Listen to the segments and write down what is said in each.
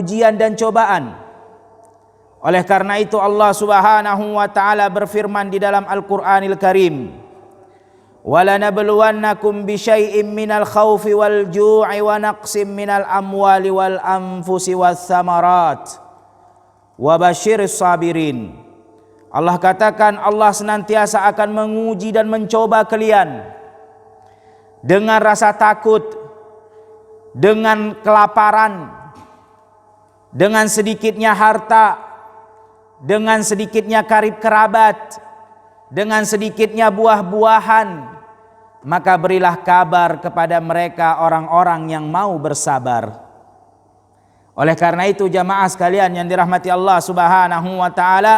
ujian dan cobaan. Oleh karena itu Allah Subhanahu wa taala berfirman di dalam Al-Qur'anil Karim, "Walanabluwannakum bisyai'im minal khaufi wal ju'i wa naqsim minal amwali wal anfusi wath thamarat wa basyiris sabirin." Allah katakan Allah senantiasa akan menguji dan mencoba kalian dengan rasa takut, dengan kelaparan, dengan sedikitnya harta, dengan sedikitnya karib kerabat, dengan sedikitnya buah-buahan. Maka berilah kabar kepada mereka orang-orang yang mau bersabar. Oleh karena itu jamaah sekalian yang dirahmati Allah Subhanahu wa taala,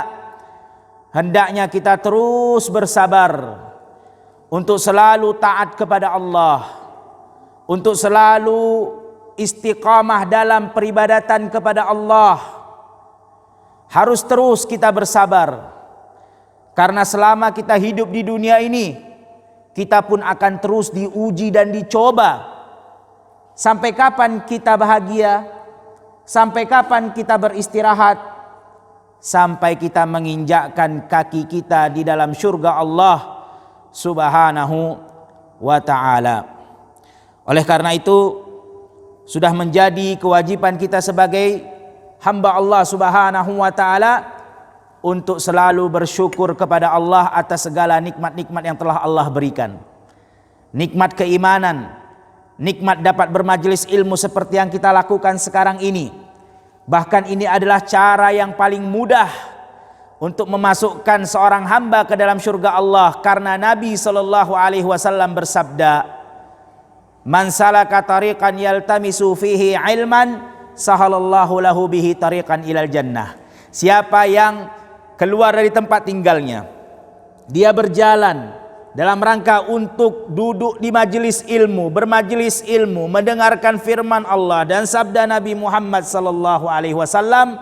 hendaknya kita terus bersabar untuk selalu taat kepada Allah, untuk selalu istiqamah dalam peribadatan kepada Allah. Harus terus kita bersabar, karena selama kita hidup di dunia ini, kita pun akan terus diuji dan dicoba. Sampai kapan kita bahagia? Sampai kapan kita beristirahat? Sampai kita menginjakkan kaki kita di dalam surga Allah Subhanahu wa ta'ala. Oleh karena itu, sudah menjadi kewajiban kita sebagai hamba Allah Subhanahu wa ta'ala untuk selalu bersyukur kepada Allah atas segala nikmat-nikmat yang telah Allah berikan. Nikmat keimanan, nikmat dapat bermajelis ilmu seperti yang kita lakukan sekarang ini. Bahkan ini adalah cara yang paling mudah untuk memasukkan seorang hamba ke dalam surga Allah, karena Nabi SAW bersabda, "Man salaka tariqan yaltamisu fihi ilman, sahalallahu lahu bihi tariqan ilal jannah." Siapa yang keluar dari tempat tinggalnya, dia berjalan dalam rangka untuk duduk di majelis ilmu, bermajelis ilmu, mendengarkan firman Allah dan sabda Nabi Muhammad sallallahu alaihi wasallam,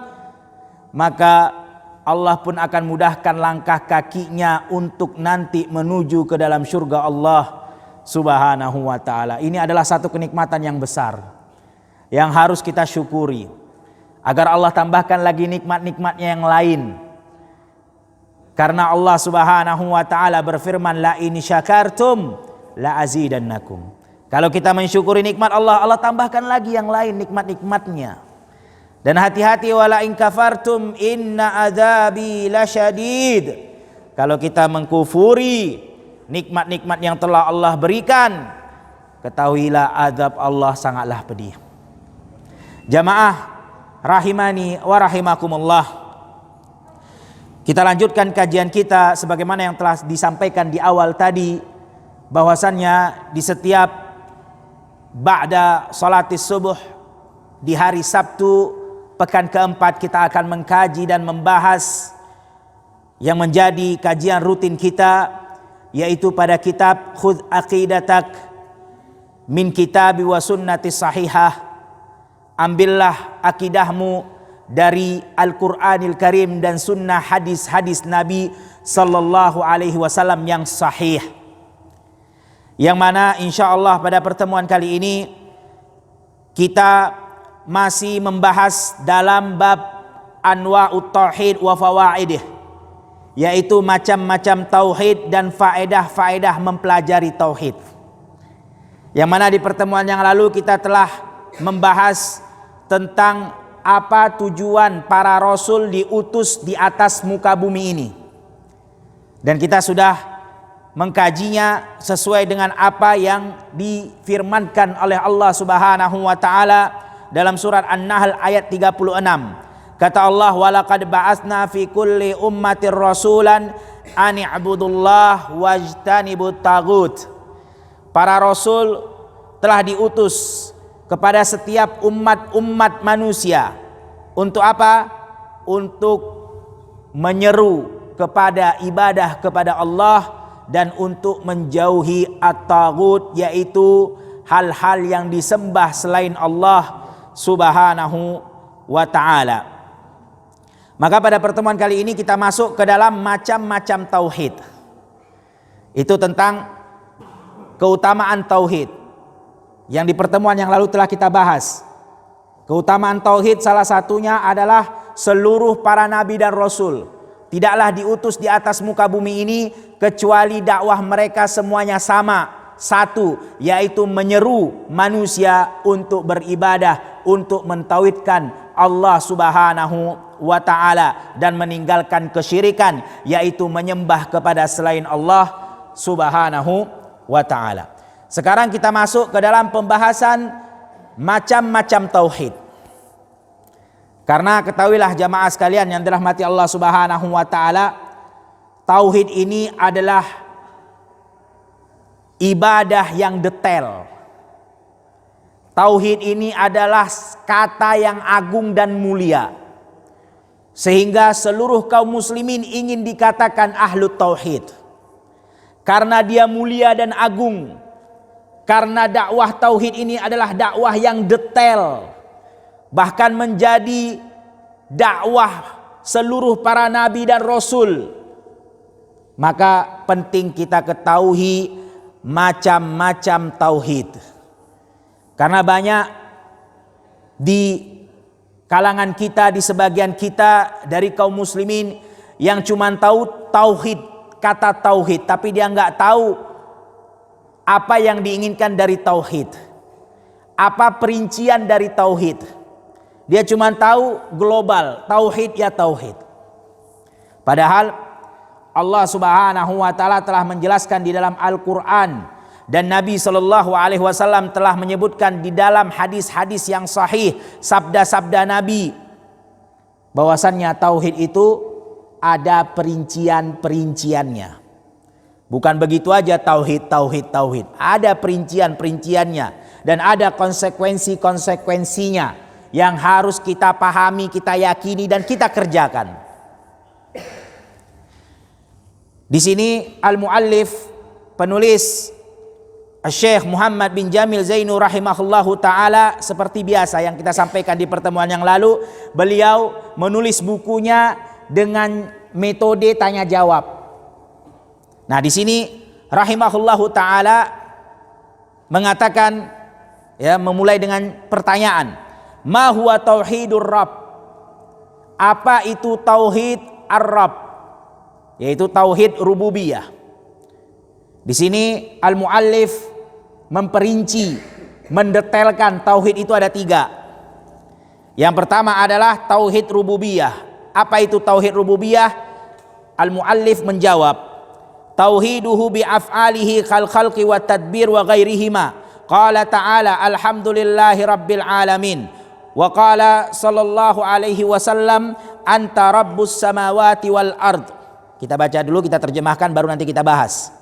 maka Allah pun akan mudahkan langkah kakinya untuk nanti menuju ke dalam surga Allah Subhanahu wa taala. Ini adalah satu kenikmatan yang besar yang harus kita syukuri, agar Allah tambahkan lagi nikmat-nikmatnya yang lain. Karena Allah Subhanahu wa taala berfirman, "La in syakartum la azidannakum." Kalau kita mensyukuri nikmat Allah, Allah tambahkan lagi yang lain nikmat-nikmatnya. Dan hati-hati, wala in kafartum inna adzabi lasyadid. Kalau kita mengkufuri nikmat-nikmat yang telah Allah berikan, ketahuilah azab Allah sangatlah pedih. Jamaah rahimani wa rahimakumullah, kita lanjutkan kajian kita sebagaimana yang telah disampaikan di awal tadi, bahwasannya di setiap ba'da salatis subuh di hari Sabtu pekan keempat kita akan mengkaji dan membahas yang menjadi kajian rutin kita, yaitu pada kitab Khudh Aqidatak min Kitabi wa Sunnati Sahihah. Ambillah akidahmu dari Al-Qur'anil Karim dan sunnah hadis-hadis Nabi sallallahu alaihi wasallam yang sahih. Yang mana insyaallah pada pertemuan kali ini kita masih membahas dalam bab anwa'ut tauhid wa fawaidih, yaitu macam-macam tauhid dan faedah-faedah mempelajari tauhid. Yang mana di pertemuan yang lalu kita telah membahas tentang apa tujuan para rasul diutus di atas muka bumi ini, dan kita sudah mengkajinya sesuai dengan apa yang difirmankan oleh Allah Subhanahu wa taala dalam surat An-Nahl ayat 36. Kata Allah, "Walaqad ba'atsna fi kulli ummatir rasulan an i'budullah wajtanibut taghut." Para rasul telah diutus kepada setiap umat manusia untuk apa? Untuk menyeru kepada ibadah kepada Allah dan untuk menjauhi at-taghut, yaitu hal-hal yang disembah selain Allah Subhanahu wa ta'ala. Maka pada pertemuan kali ini kita masuk ke dalam macam-macam tauhid. Itu tentang keutamaan tauhid yang di pertemuan yang lalu telah kita bahas. Keutamaan tauhid salah satunya adalah seluruh para nabi dan rasul tidaklah diutus di atas muka bumi ini kecuali dakwah mereka semuanya sama, satu, yaitu menyeru manusia untuk beribadah, untuk mentauhidkan Allah Subhanahu wa ta'ala dan meninggalkan kesyirikan, yaitu menyembah kepada selain Allah Subhanahu wa ta'ala. Sekarang kita masuk ke dalam pembahasan macam-macam tauhid. Karena ketahuilah jamaah sekalian yang dirahmati Allah Subhanahu wa ta'ala, tauhid ini adalah ibadah yang detail. Tauhid ini adalah kata yang agung dan mulia, sehingga seluruh kaum muslimin ingin dikatakan ahlu tauhid. Karena dia mulia dan agung. Karena dakwah tauhid ini adalah dakwah yang detail, bahkan menjadi dakwah seluruh para nabi dan rasul. Maka penting kita ketahui macam-macam tauhid. Karena banyak di kalangan kita, di sebagian kita dari kaum muslimin yang cuma tahu tauhid, kata tauhid, tapi dia nggak tahu apa yang diinginkan dari tauhid, apa perincian dari tauhid. Dia cuma tahu global, tauhid ya tauhid. Padahal Allah Subhanahu wa ta'ala telah menjelaskan di dalam Al-Quran, dan Nabi SAW telah menyebutkan di dalam hadis-hadis yang sahih, sabda-sabda Nabi, bahwasannya tauhid itu ada perincian-perinciannya. Bukan begitu aja tauhid. Ada perincian-perinciannya dan ada konsekuensi-konsekuensinya yang harus kita pahami, kita yakini dan kita kerjakan. Di sini al-muallif, penulis Syekh Muhammad bin Jamil Zainu rahimahullahu ta'ala, seperti biasa yang kita sampaikan di pertemuan yang lalu, beliau menulis bukunya dengan metode tanya jawab. Nah, di sini rahimahullahu ta'ala mengatakan, ya, memulai dengan pertanyaan, ma huwa tauhidur rabb? Apa itu tauhid ar-rabb? Yaitu tauhid rububiyah. Di sini al-muallif memperinci, mendetailkan tauhid itu ada 3. Yang pertama adalah tauhid rububiyah. Apa itu tauhid rububiyah? Al-muallif menjawab, tauhiduhu bi af'alihi khalqi wa tadbir wa ghairihima. Qala ta'ala alhamdulillahi rabbil alamin. Wa qala sallallahu alaihi wasallam anta rabbus samawati wal ard. Kita baca dulu, kita terjemahkan, baru nanti kita bahas.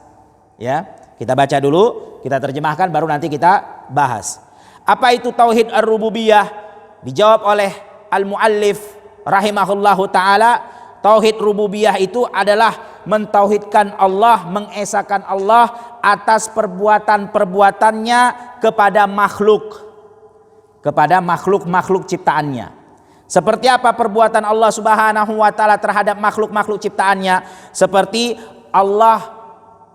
Ya, kita baca dulu, kita terjemahkan, baru nanti kita bahas. Apa itu tauhid ar-rububiyah? Dijawab oleh al-muallif rahimahullahu ta'ala, tauhid rububiyah itu adalah mentauhidkan Allah, mengesakan Allah atas perbuatan-perbuatannya kepada makhluk ciptaannya. Seperti apa perbuatan Allah Subhanahu wa ta'ala terhadap makhluk ciptaannya? Seperti Allah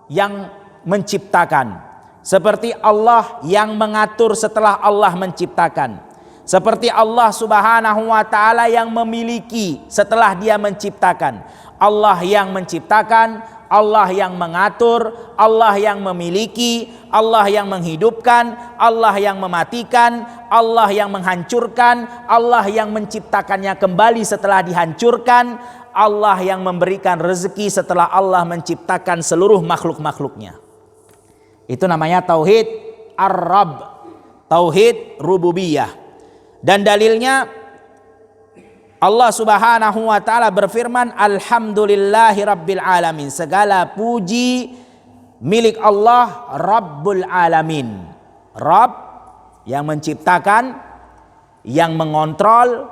yang menciptakan, seperti Allah yang mengatur setelah Allah menciptakan, seperti Allah Subhanahu wa ta'ala yang memiliki setelah dia menciptakan. Allah yang menciptakan, Allah yang mengatur, Allah yang memiliki, Allah yang menghidupkan, Allah yang mematikan, Allah yang menghancurkan, Allah yang menciptakannya kembali setelah dihancurkan, Allah yang memberikan rezeki setelah Allah menciptakan seluruh makhluk-makhluknya. Itu namanya tauhid ar-rabb, tauhid rububiyah. Dan dalilnya Allah Subhanahu wa ta'ala berfirman, alhamdulillahi rabbil alamin. Segala puji milik Allah Rabbul alamin. Rabb yang menciptakan, yang mengontrol,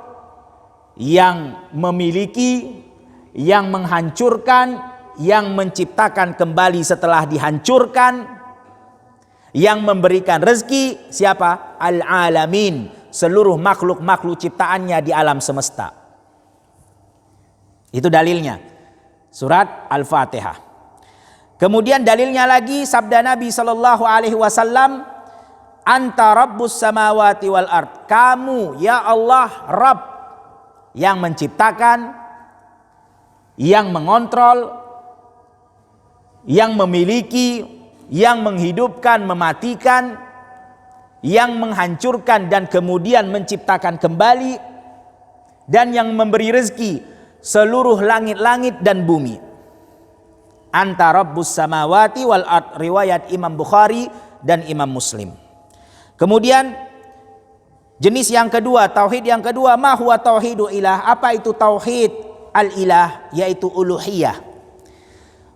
yang memiliki, yang menghancurkan, yang menciptakan kembali setelah dihancurkan, yang memberikan rezeki. Siapa? Al-alamin, seluruh makhluk-makhluk ciptaannya di alam semesta. Itu dalilnya, surat Al-Fatihah. Kemudian dalilnya lagi sabda Nabi SAW, anta rabbus samawati wal ard. Kamu ya Allah Rabb yang menciptakan, yang mengontrol, yang memiliki, yang menghidupkan, mematikan, yang menghancurkan dan kemudian menciptakan kembali, dan yang memberi rezeki seluruh langit-langit dan bumi. Anta rabbus samawati wal ard, riwayat Imam Bukhari dan Imam Muslim. Kemudian jenis yang kedua, tauhid yang kedua, ma huwa tauhidu ilah. Apa itu tauhid al-ilah? Yaitu uluhiyah.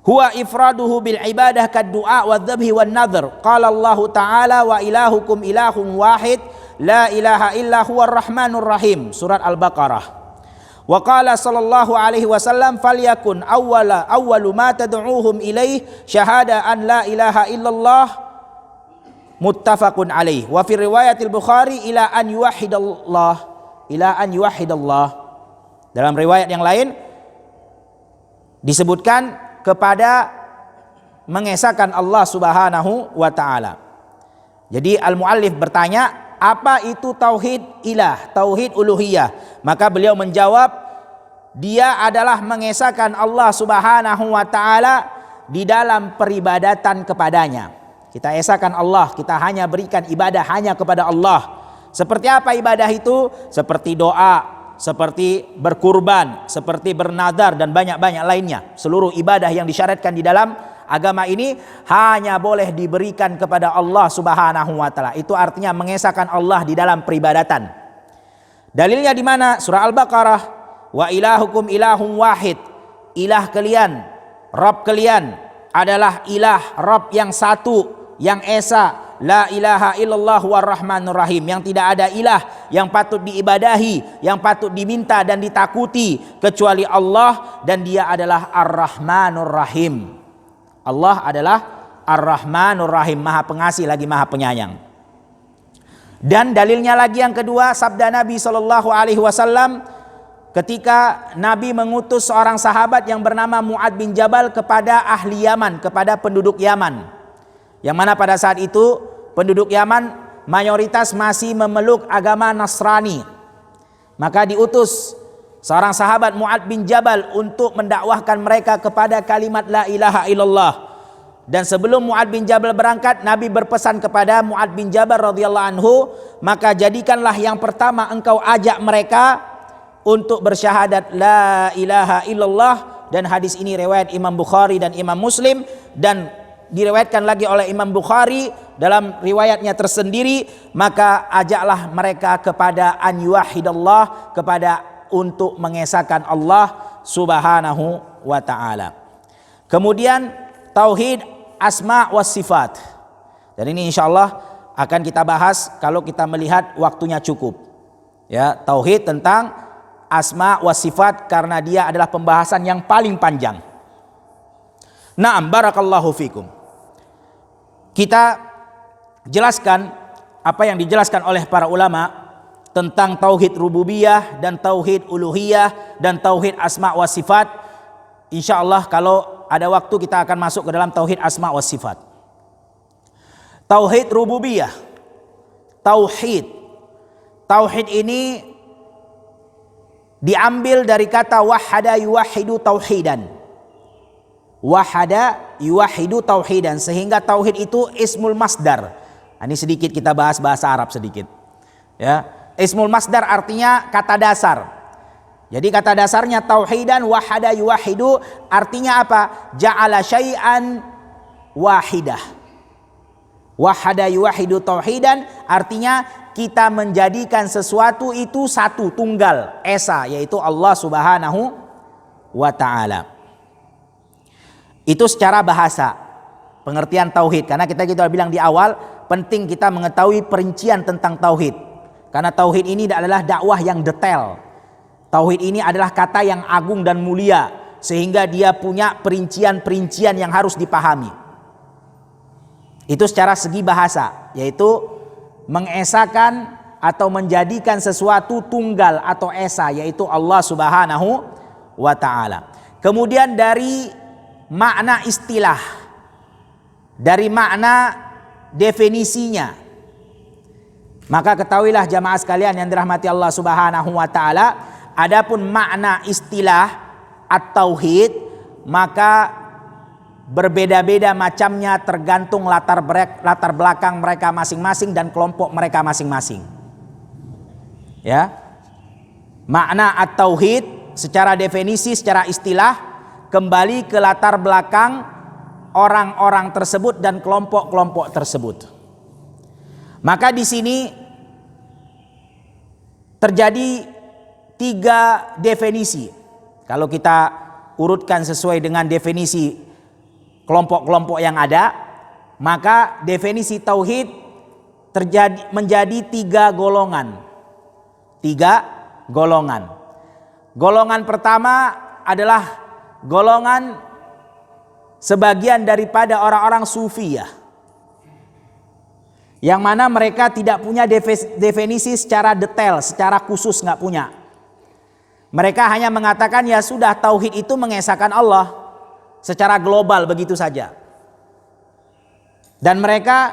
Huwa ifraduhu bil ibadah kad du'a wa dzabhi wan nadhr. Qala Allah Ta'ala wa ilahukum ilahun wahid la ilaha illa huwar rahmanur rahim. Surat Al-Baqarah. Wa qala sallallahu alaihi wasallam falyakun awwalu ma tad'uuhum ilaih syahada an la ilaha illallah. Muttafaqun alaih. Wa fi riwayatil Bukhari ila an yuwahhidallah. Dalam riwayat yang lain disebutkan kepada mengesahkan Allah Subhanahu wa taala. Jadi al-muallif bertanya, apa itu tauhid ilah, tauhid uluhiyah? Maka beliau menjawab, dia adalah mengesahkan Allah Subhanahu wa taala di dalam peribadatan kepadanya. Kita esahkan Allah, kita hanya berikan ibadah hanya kepada Allah. Seperti apa ibadah itu? Seperti doa, seperti berkurban, seperti bernadar dan banyak-banyak lainnya. Seluruh ibadah yang disyariatkan di dalam agama ini hanya boleh diberikan kepada Allah Subhanahu wa taala. Itu artinya mengesahkan Allah di dalam peribadatan. Dalilnya di mana? Surah Al-Baqarah, wa ilahukum ilahun wahid. Ilah kalian, Rabb kalian adalah ilah, Rabb yang satu, yang esa, la ilaha illallah war rahmanur rahim, yang tidak ada ilah yang patut diibadahi, yang patut diminta dan ditakuti kecuali Allah, dan dia adalah ar-rahmanur rahim. Allah adalah ar-rahmanur rahim, maha pengasih lagi maha penyayang. Dan dalilnya lagi yang kedua, sabda Nabi SAW ketika Nabi mengutus seorang sahabat yang bernama Mu'ad bin Jabal kepada ahli Yaman, kepada penduduk Yaman, yang mana pada saat itu penduduk Yaman mayoritas masih memeluk agama Nasrani. Maka diutus seorang sahabat Mu'ad bin Jabal untuk mendakwahkan mereka kepada kalimat la ilaha illallah. Dan sebelum Mu'ad bin Jabal berangkat, Nabi berpesan kepada Mu'ad bin Jabal radhiyallahu anhu, maka jadikanlah yang pertama engkau ajak mereka untuk bersyahadat la ilaha illallah. Dan hadis ini riwayat Imam Bukhari dan Imam Muslim, dan diriwayatkan lagi oleh Imam Bukhari dalam riwayatnya tersendiri. Maka ajaklah mereka kepada an yuwahhidallah, kepada untuk mengesahkan Allah Subhanahu wa taala. Kemudian tauhid asma was sifat. Dan ini insyaallah akan kita bahas kalau kita melihat waktunya cukup. Ya, tauhid tentang asma was sifat, karena dia adalah pembahasan yang paling panjang. Naam, barakallahu fikum. Kita jelaskan apa yang dijelaskan oleh para ulama tentang tauhid rububiyah dan tauhid uluhiyah dan tauhid asma wa sifat. Insyaallah kalau ada waktu kita akan masuk ke dalam tauhid asma wa sifat. Tauhid rububiyah. Tauhid ini diambil dari kata wahada yuwahidu tauhidan. Wahada yuwahidu tauhidan, sehingga tauhid itu ismul masdar. Ini sedikit kita bahas bahasa Arab sedikit. Ya, ismul masdar artinya kata dasar. Jadi kata dasarnya tauhidan, wahada yuwahidu artinya apa? Ja'ala syai'an wahidah. Wahada yuwahidu tauhidan artinya kita menjadikan sesuatu itu satu, tunggal, esa, yaitu Allah Subhanahu wa taala. Itu secara bahasa pengertian tauhid. Karena kita bilang di awal, penting kita mengetahui perincian tentang tauhid. Karena tauhid ini adalah dakwah yang detail. Tauhid ini adalah kata yang agung dan mulia, sehingga dia punya perincian-perincian yang harus dipahami. Itu secara segi bahasa, yaitu mengesahkan atau menjadikan sesuatu tunggal atau esa, yaitu Allah Subhanahu wa taala. Kemudian dari makna istilah, dari makna definisinya, Maka ketahuilah jamaah sekalian yang dirahmati Allah Subhanahu wa taala, adapun makna istilah at-tauhid maka berbeda-beda macamnya tergantung latar belakang mereka masing-masing dan kelompok mereka masing-masing. Ya. Makna at-tauhid secara definisi, secara istilah kembali ke latar belakang orang-orang tersebut dan kelompok-kelompok tersebut. Maka di sini terjadi 3 definisi. Kalau kita urutkan sesuai dengan definisi kelompok-kelompok yang ada, maka definisi tauhid menjadi 3 golongan. 3 golongan. Golongan pertama adalah golongan sebagian daripada orang-orang sufiyah, yang mana mereka tidak punya definisi secara detail, secara khusus nggak punya. Mereka hanya mengatakan ya sudah, tauhid itu mengesahkan Allah secara global begitu saja. Dan mereka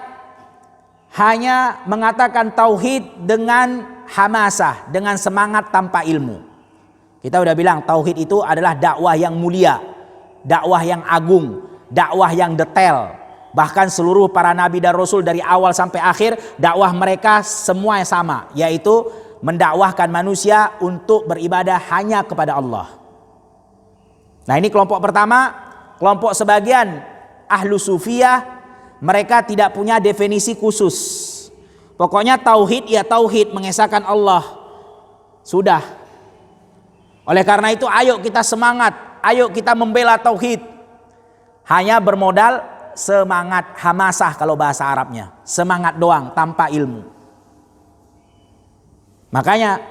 hanya mengatakan tauhid dengan hamasah, dengan semangat tanpa ilmu. Kita udah bilang tauhid itu adalah dakwah yang mulia, dakwah yang agung, dakwah yang detail. Bahkan seluruh para nabi dan rasul dari awal sampai akhir, dakwah mereka semua yang sama, yaitu mendakwahkan manusia untuk beribadah hanya kepada Allah. Nah, ini kelompok pertama, kelompok sebagian ahlu sufiyah, mereka tidak punya definisi khusus. Pokoknya tauhid ya tauhid, mengesahkan Allah. Sudah. Oleh karena itu ayo kita semangat, ayo kita membela tauhid. Hanya bermodal semangat hamasah kalau bahasa Arabnya. Semangat doang tanpa ilmu. Makanya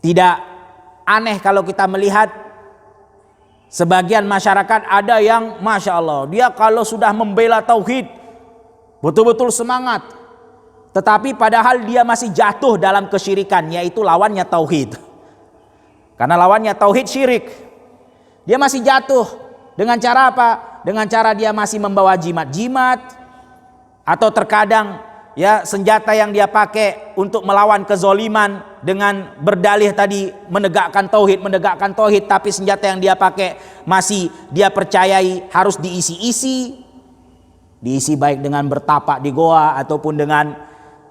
tidak aneh kalau kita melihat sebagian masyarakat ada yang Masya Allah, dia kalau sudah membela tauhid betul-betul semangat. Tetapi padahal dia masih jatuh dalam kesyirikan, yaitu lawannya tauhid. Karena lawannya tauhid syirik. Dia masih jatuh. Dengan cara apa? Dengan cara dia masih membawa jimat-jimat, atau terkadang ya senjata yang dia pakai untuk melawan kezoliman dengan berdalih tadi menegakkan tauhid, tapi senjata yang dia pakai masih dia percayai harus diisi baik dengan bertapak di goa ataupun dengan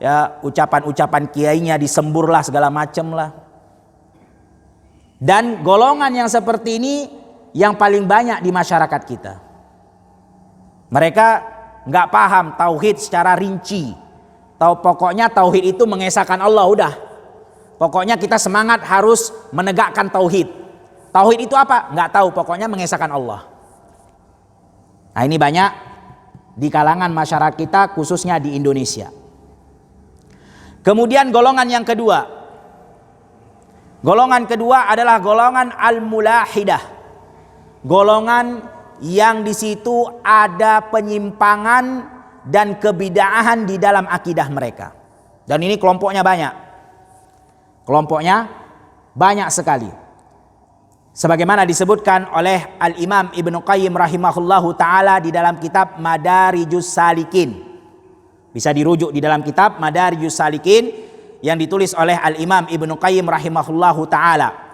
ya ucapan-ucapan kiainya disemburlah segala macam lah. Dan golongan yang seperti ini yang paling banyak di masyarakat kita. Mereka nggak paham tauhid secara rinci. Pokoknya tauhid itu mengesahkan Allah, udah. Pokoknya kita semangat harus menegakkan tauhid. Tauhid itu apa? Nggak tahu. Pokoknya mengesahkan Allah. Nah, ini banyak di kalangan masyarakat kita, khususnya di Indonesia. Kemudian golongan yang kedua. Golongan kedua adalah golongan al-mulahidah. Golongan yang di situ ada penyimpangan dan kebid'ahan di dalam akidah mereka. Dan ini kelompoknya banyak. Kelompoknya banyak sekali. Sebagaimana disebutkan oleh Al-Imam Ibnu Qayyim rahimahullahu ta'ala di dalam kitab Madarijus Salikin. Bisa dirujuk di dalam kitab Madarijus Salikin yang ditulis oleh Al-Imam Ibnu Qayyim rahimahullahu ta'ala.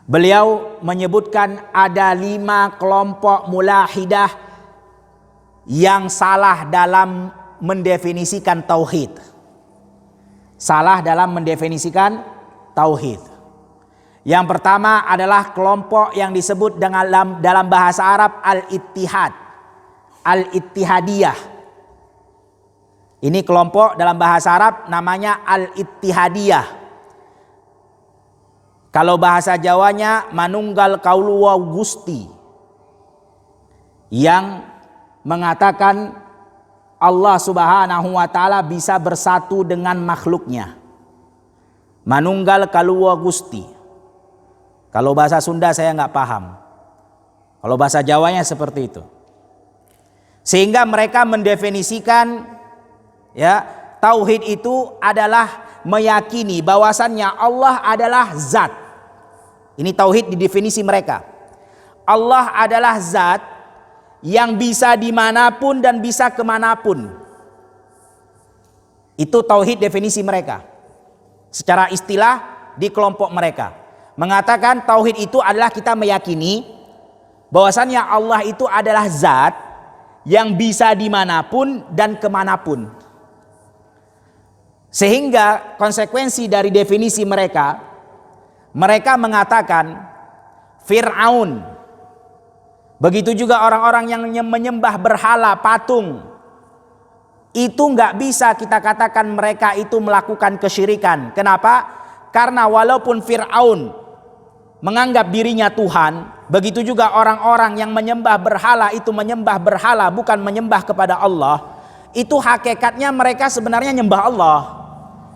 Beliau menyebutkan ada 5 kelompok mulahidah yang salah dalam mendefinisikan tauhid. Salah dalam mendefinisikan tauhid. Yang pertama adalah kelompok yang disebut dengan dalam bahasa Arab al-ittihad, al-ittihadiyah. Ini kelompok dalam bahasa Arab namanya al-ittihadiyah. Kalau bahasa Jawanya manunggal kauluwa gusti, yang mengatakan Allah Subhanahu wa ta'ala bisa bersatu dengan makhluknya. Manunggal kauluwa gusti. Kalau bahasa Sunda saya nggak paham. Kalau bahasa Jawanya seperti itu. Sehingga mereka mendefinisikan ya tauhid itu adalah meyakini bahwasannya Allah adalah zat. Ini tauhid di definisi mereka. Allah adalah zat yang bisa dimanapun dan bisa kemanapun. Itu tauhid definisi mereka. Secara istilah di kelompok mereka mengatakan tauhid itu adalah kita meyakini bahwasannya Allah itu adalah zat yang bisa dimanapun dan kemanapun. Sehingga konsekuensi dari definisi mereka, mereka mengatakan Fir'aun, begitu juga orang-orang yang menyembah berhala, patung, itu nggak bisa kita katakan mereka itu melakukan kesyirikan. Kenapa? Karena walaupun Fir'aun menganggap dirinya Tuhan, begitu juga orang-orang yang menyembah berhala itu menyembah berhala bukan menyembah kepada Allah, itu hakikatnya mereka sebenarnya nyembah Allah.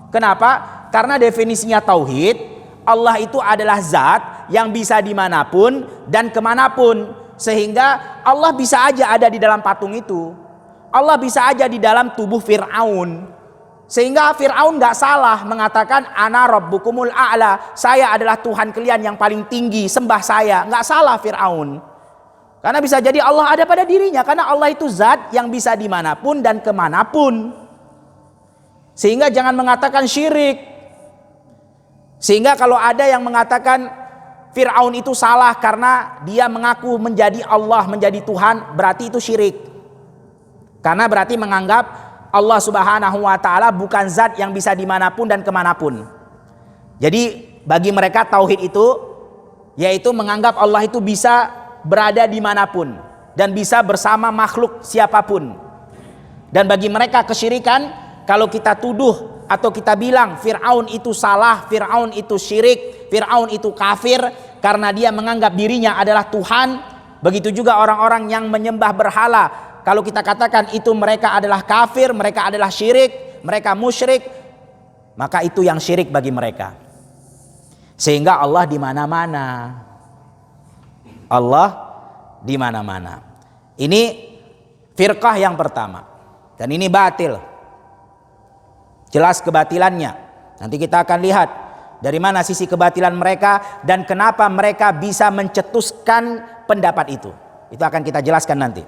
Kenapa? Karena definisinya tauhid, Allah itu adalah zat yang bisa dimanapun dan kemanapun. Sehingga Allah bisa aja ada di dalam patung itu, Allah bisa aja di dalam tubuh Fir'aun. Sehingga Fir'aun gak salah mengatakan ana rabbukumul a'la, saya adalah Tuhan kalian yang paling tinggi, sembah saya. Gak salah Fir'aun, karena bisa jadi Allah ada pada dirinya, karena Allah itu zat yang bisa dimanapun dan kemanapun. Sehingga jangan mengatakan syirik. Sehingga kalau ada yang mengatakan Fir'aun itu salah karena dia mengaku menjadi Allah, menjadi Tuhan, berarti itu syirik. Karena berarti menganggap Allah subhanahu wa ta'ala bukan zat yang bisa dimanapun dan kemanapun. Jadi bagi mereka tauhid itu yaitu menganggap Allah itu bisa berada dimanapun dan bisa bersama makhluk siapapun. Dan bagi mereka kesyirikan, kalau kita tuduh atau kita bilang Fir'aun itu salah, Fir'aun itu syirik, Fir'aun itu kafir karena dia menganggap dirinya adalah Tuhan. Begitu juga orang-orang yang menyembah berhala, kalau kita katakan itu mereka adalah kafir, mereka adalah syirik, mereka musyrik, maka itu yang syirik bagi mereka. Sehingga Allah di mana-mana. Allah di mana-mana. Ini firqah yang pertama. Dan ini batil. Jelas kebatilannya. Nanti kita akan lihat dari mana sisi kebatilan mereka dan kenapa mereka bisa mencetuskan pendapat itu. Itu akan kita jelaskan nanti.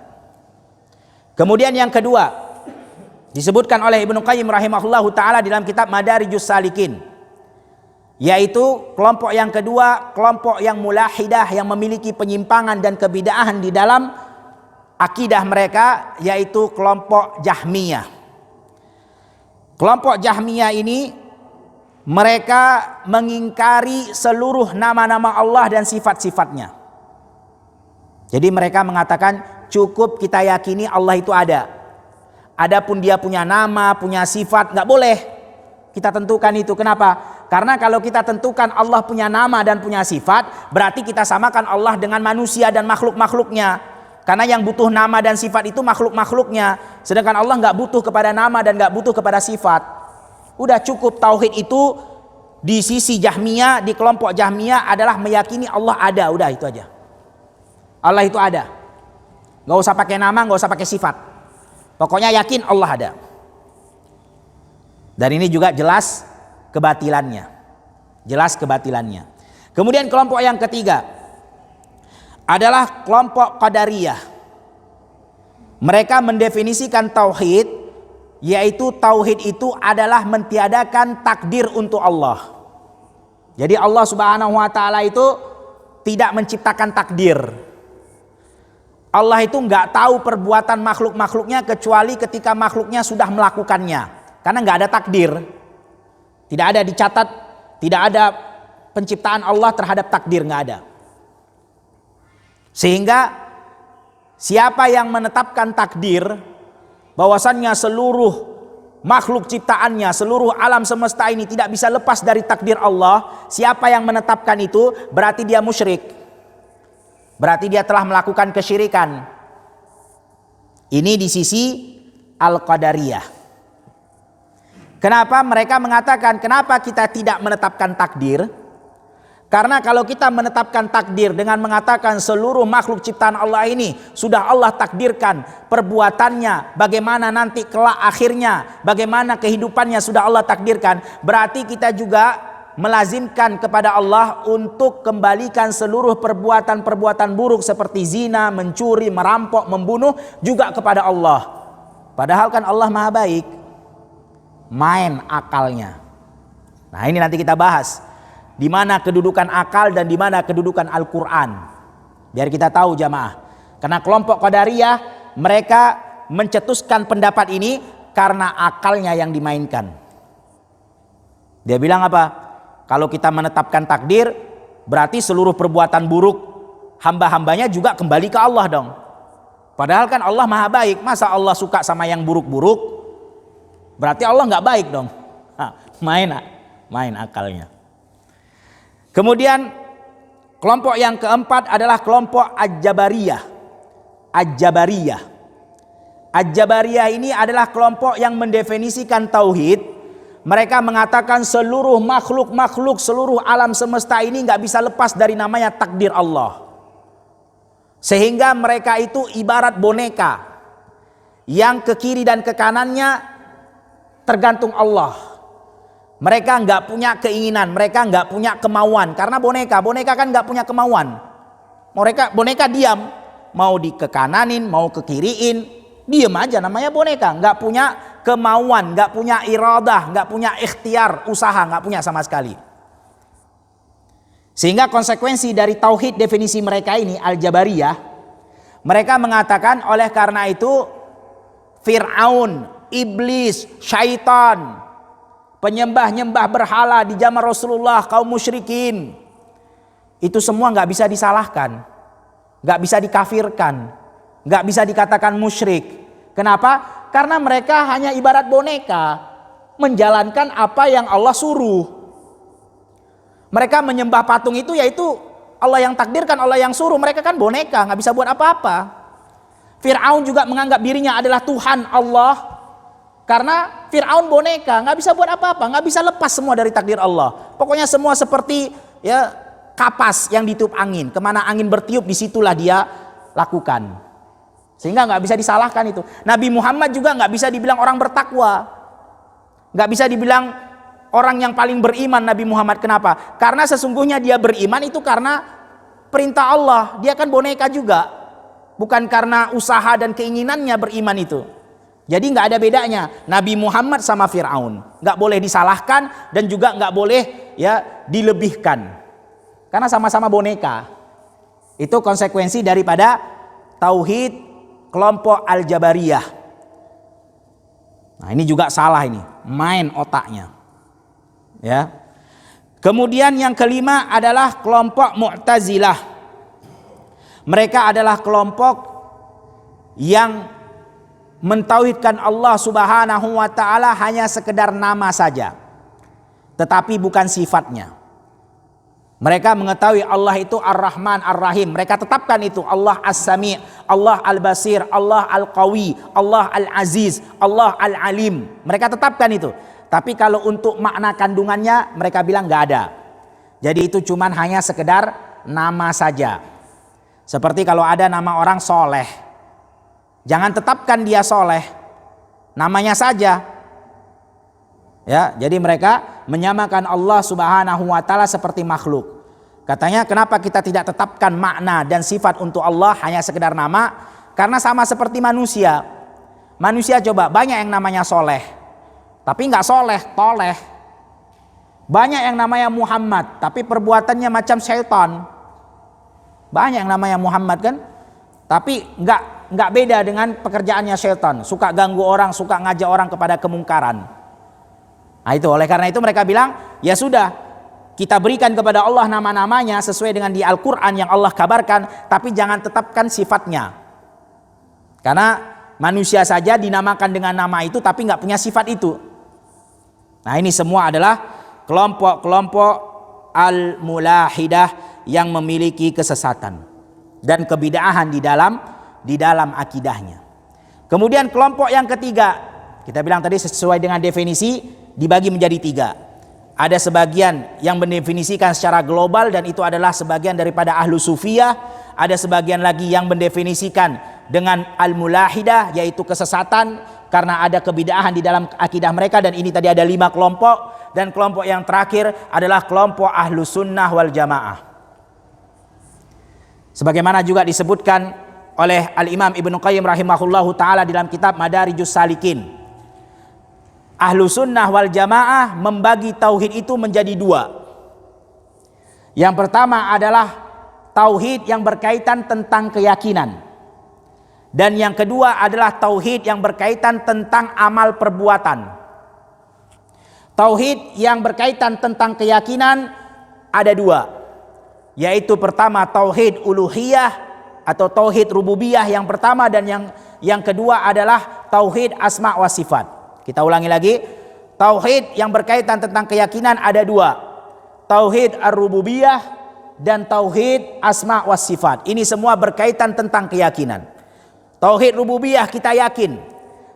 Kemudian yang kedua disebutkan oleh Ibnu Qayyim rahimahullahu taala dalam kitab Madarijus Salikin, yaitu kelompok yang kedua, kelompok yang mulahidah, yang memiliki penyimpangan dan kebid'ahan di dalam akidah mereka, yaitu kelompok Jahmiyah. Kelompok Jahmiyah ini mereka mengingkari seluruh nama-nama Allah dan sifat-sifatnya. Jadi mereka mengatakan cukup kita yakini Allah itu ada. Adapun dia punya nama, punya sifat, nggak boleh kita tentukan itu. Kenapa? Karena kalau kita tentukan Allah punya nama dan punya sifat, berarti kita samakan Allah dengan manusia dan makhluk-makhluknya. Karena yang butuh nama dan sifat itu makhluk-makhluknya. Sedangkan Allah nggak butuh kepada nama dan nggak butuh kepada sifat. Udah cukup tauhid itu di sisi Jahmiyah, di kelompok Jahmiyah adalah meyakini Allah ada. Udah itu aja. Allah itu ada. Nggak usah pakai nama, nggak usah pakai sifat. Pokoknya yakin Allah ada. Dan ini juga jelas kebatilannya. Jelas kebatilannya. Kemudian kelompok yang ketiga adalah kelompok Qadariyah. Mereka mendefinisikan tauhid, yaitu tauhid itu adalah mentiadakan takdir untuk Allah. Jadi Allah subhanahu wa ta'ala itu tidak menciptakan takdir. Allah itu nggak tahu perbuatan makhluk-makhluknya kecuali ketika makhluknya sudah melakukannya. Karena nggak ada takdir, tidak ada dicatat, tidak ada penciptaan Allah terhadap takdir, nggak ada. Sehingga siapa yang menetapkan takdir, bahwasannya seluruh makhluk ciptaannya, seluruh alam semesta ini tidak bisa lepas dari takdir Allah, siapa yang menetapkan itu berarti dia musyrik. Berarti dia telah melakukan kesyirikan. Ini di sisi Al-Qadariyah. Kenapa mereka mengatakan kenapa kita tidak menetapkan takdir? Karena kalau kita menetapkan takdir dengan mengatakan seluruh makhluk ciptaan Allah ini sudah Allah takdirkan perbuatannya, bagaimana nanti kelak akhirnya, bagaimana kehidupannya sudah Allah takdirkan, berarti kita juga melazimkan kepada Allah untuk kembalikan seluruh perbuatan-perbuatan buruk seperti zina, mencuri, merampok, membunuh juga kepada Allah. Padahal kan Allah Maha Baik. main akalnya. Nah, ini nanti kita bahas di mana kedudukan akal dan di mana kedudukan Al-Qur'an. Biar kita tahu jamaah. Karena kelompok Qadariyah mereka mencetuskan pendapat ini karena akalnya yang dimainkan. Dia bilang apa? Kalau kita menetapkan takdir, berarti seluruh perbuatan buruk hamba-hambanya juga kembali ke Allah dong. Padahal kan Allah maha baik. Masa Allah suka sama yang buruk-buruk? Berarti Allah nggak baik dong. Main akalnya. Kemudian kelompok yang keempat adalah kelompok Al-Jabariyah. Al-Jabariyah ini adalah kelompok yang mendefinisikan tauhid. Mereka mengatakan seluruh makhluk, seluruh alam semesta ini nggak bisa lepas dari namanya takdir Allah. Sehingga mereka itu ibarat boneka yang ke kiri dan ke kanannya tergantung Allah. Mereka nggak punya keinginan, mereka nggak punya kemauan. Karena boneka kan nggak punya kemauan. Boneka diam, mau di ke kananin, mau ke kiriin, diam aja, namanya boneka. Nggak punya kemauan, nggak punya iradah, nggak punya ikhtiar, usaha, nggak punya sama sekali. Sehingga konsekuensi dari tauhid definisi mereka ini Al-Jabariyah, mereka mengatakan oleh karena itu Fir'aun, iblis, syaitan, penyembah-nyembah berhala di zaman Rasulullah, kaum musyrikin, itu semua nggak bisa disalahkan, nggak bisa dikafirkan, nggak bisa dikatakan musyrik. Kenapa? Karena mereka hanya ibarat boneka, menjalankan apa yang Allah suruh. Mereka menyembah patung itu yaitu Allah yang takdirkan, Allah yang suruh. Mereka kan boneka, nggak bisa buat apa-apa. Fir'aun juga menganggap dirinya adalah Tuhan Allah, karena Fir'aun boneka, nggak bisa buat apa-apa, nggak bisa lepas semua dari takdir Allah. Pokoknya semua seperti ya kapas yang ditiup angin, kemana angin bertiup disitulah dia lakukan. Sehingga nggak bisa disalahkan itu. Nabi Muhammad juga nggak bisa dibilang orang bertakwa, nggak bisa dibilang orang yang paling beriman Nabi Muhammad. Kenapa? Karena sesungguhnya dia beriman itu karena perintah Allah. Dia kan boneka juga, bukan karena usaha dan keinginannya beriman itu. Jadi nggak ada bedanya Nabi Muhammad sama Fir'aun, nggak boleh disalahkan dan juga nggak boleh ya dilebihkan, karena sama-sama boneka. Itu konsekuensi daripada tauhid kelompok Al-Jabariyah. Nah, ini juga salah, ini main otaknya. Ya. Kemudian yang kelima adalah kelompok Mu'tazilah. Mereka adalah kelompok yang mentauhidkan Allah Subhanahu wa taala hanya sekedar nama saja, tetapi bukan sifatnya. Mereka mengetahui Allah itu Ar-Rahman Ar-Rahim. Mereka tetapkan itu, Allah As-Sami', Allah Al-Basir, Allah Al-Qawi, Allah Al-Aziz, Allah Al-Alim. Mereka tetapkan itu. Tapi kalau untuk makna kandungannya mereka bilang nggak ada. Jadi itu cuman hanya sekedar nama saja. Seperti kalau ada nama orang soleh, jangan tetapkan dia soleh, namanya saja. Ya, jadi mereka menyamakan Allah Subhanahu wa taala seperti makhluk. Katanya kenapa kita tidak tetapkan makna dan sifat untuk Allah hanya sekedar nama? Karena sama seperti manusia. Manusia coba banyak yang namanya soleh, tapi nggak soleh, toleh. Banyak yang namanya Muhammad, tapi perbuatannya macam syaitan. Banyak yang namanya Muhammad kan, tapi nggak beda dengan pekerjaannya syaitan, suka ganggu orang, suka ngajak orang kepada kemungkaran. Nah itu, oleh karena itu mereka bilang, ya sudah, kita berikan kepada Allah nama-namanya sesuai dengan di Al-Quran yang Allah kabarkan, tapi jangan tetapkan sifatnya. Karena manusia saja dinamakan dengan nama itu tapi nggak punya sifat itu. Nah ini semua adalah kelompok-kelompok al-mulahidah yang memiliki kesesatan dan kebid'ahan di dalam akidahnya. Kemudian kelompok yang ketiga, kita bilang tadi sesuai dengan definisi dibagi menjadi tiga. Ada sebagian yang mendefinisikan secara global dan itu adalah sebagian daripada ahlu sufiyah. Ada sebagian lagi yang mendefinisikan dengan al-mulahidah, yaitu kesesatan karena ada kebid'ahan di dalam akidah mereka. Dan ini tadi ada 5 kelompok. Dan kelompok yang terakhir adalah kelompok ahlu sunnah wal jamaah. Sebagaimana juga disebutkan oleh Al-Imam Ibnu Qayyim rahimahullahu ta'ala dalam kitab Madarijus Salikin. Ahlu sunnah wal jamaah membagi tauhid itu menjadi dua. Yang pertama adalah tauhid yang berkaitan tentang keyakinan. Dan yang kedua adalah tauhid yang berkaitan tentang amal perbuatan. Tauhid yang berkaitan tentang keyakinan ada dua. Yaitu pertama tauhid uluhiyah atau tauhid rububiyah yang pertama, dan yang kedua adalah tauhid asma wa sifat. Kita ulangi lagi, tauhid yang berkaitan tentang keyakinan ada dua, tauhid ar-rububiyah dan tauhid asma was sifat. Ini semua berkaitan tentang keyakinan. Tauhid rububiyah, kita yakin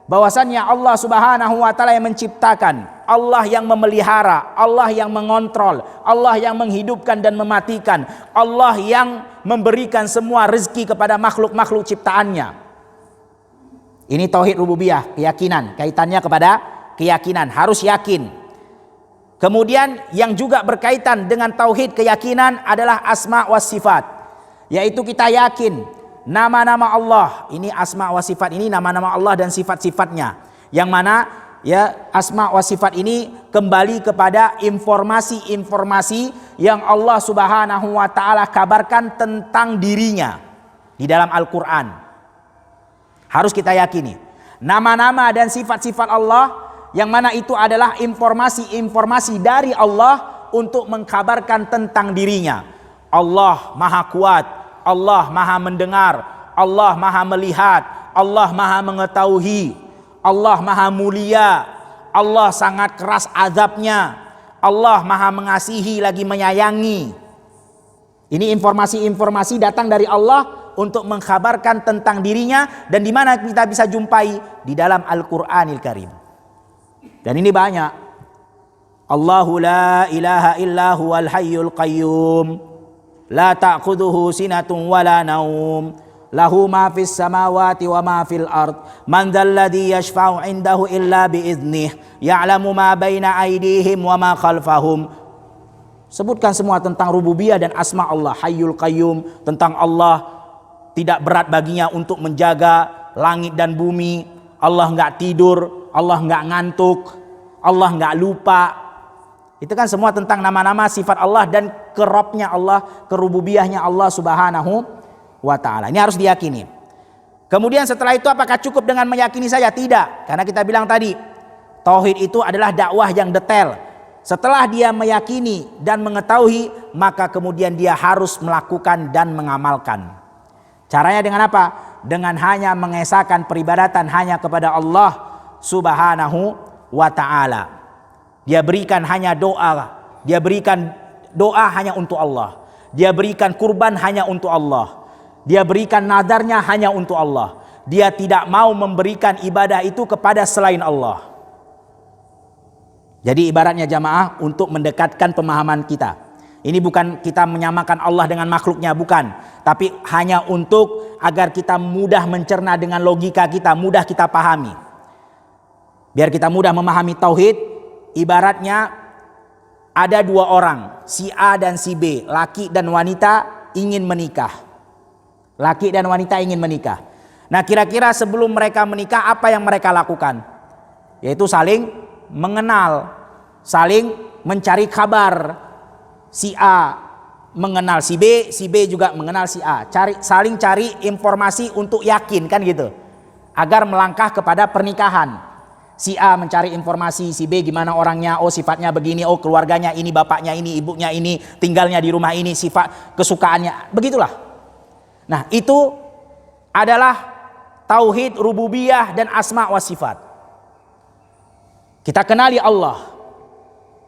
bahwasannya Allah Subhanahu wa taala yang menciptakan, Allah yang memelihara, Allah yang mengontrol, Allah yang menghidupkan dan mematikan, Allah yang memberikan semua rezeki kepada makhluk-makhluk ciptaannya. Ini tauhid rububiyah, keyakinan, kaitannya kepada keyakinan, harus yakin. Kemudian yang juga berkaitan dengan tauhid keyakinan adalah asma was sifat, yaitu kita yakin nama-nama Allah. Ini asma was sifat, ini nama-nama Allah dan sifat-sifatnya. Yang mana ya asma was sifat ini kembali kepada informasi-informasi yang Allah Subhanahu wa taala kabarkan tentang dirinya di dalam Al-Qur'an. Harus kita yakini nama-nama dan sifat-sifat Allah, yang mana itu adalah informasi-informasi dari Allah untuk mengkabarkan tentang dirinya. Allah maha kuat, Allah maha mendengar, Allah maha melihat, Allah maha mengetahui, Allah maha mulia, Allah sangat keras azabnya, Allah maha mengasihi lagi menyayangi. Ini informasi-informasi datang dari Allah untuk mengkhabarkan tentang dirinya, dan di mana kita bisa jumpai di dalam Al-Qur'anil Karim. Dan ini banyak. Allahu la ilaha illa huwal hayyul qayyum la ta'khudhuhu sinatun wala naum lahu ma fis samawati wa ma fil ard man dzal ladzi yashfa'u 'indahu illa bi idzni ya'lamu ma baina aydihim wa ma khalfahum. Sebutkan semua tentang rububiyah dan asma Allah, hayyul qayyum, tentang Allah tidak berat baginya untuk menjaga langit dan bumi. Allah nggak tidur, Allah nggak ngantuk, Allah nggak lupa. Itu kan semua tentang nama-nama sifat Allah dan kerobnya Allah, kerububiyahnya Allah Subhanahu wa ta'ala. Ini harus diyakini. Kemudian setelah itu apakah cukup dengan meyakini saja? Tidak. Karena kita bilang tadi, tauhid itu adalah dakwah yang detail. Setelah dia meyakini dan mengetahui, maka kemudian dia harus melakukan dan mengamalkan. Caranya dengan apa? Dengan hanya mengesahkan peribadatan hanya kepada Allah Subhanahu wa ta'ala. Dia berikan hanya doa, dia berikan doa hanya untuk Allah, dia berikan kurban hanya untuk Allah, dia berikan nadarnya hanya untuk Allah. Dia tidak mau memberikan ibadah itu kepada selain Allah. Jadi ibaratnya jamaah, untuk mendekatkan pemahaman kita, ini bukan kita menyamakan Allah dengan makhluknya, bukan, tapi hanya untuk agar kita mudah mencerna dengan logika kita, mudah kita pahami. Biar kita mudah memahami tauhid, ibaratnya ada dua orang, si A dan si B, laki dan wanita ingin menikah. Laki dan wanita ingin menikah. Nah, kira-kira sebelum mereka menikah apa yang mereka lakukan? Yaitu saling mengenal, saling mencari kabar. Si A mengenal si B juga mengenal si A. Saling cari informasi untuk yakin, kan gitu. Agar melangkah kepada pernikahan. Si A mencari informasi, si B gimana orangnya, oh sifatnya begini, oh keluarganya ini, bapaknya ini, ibunya ini, tinggalnya di rumah ini, sifat kesukaannya, begitulah. Nah, itu adalah tauhid rububiyah dan asma wa sifat. Kita kenali Allah.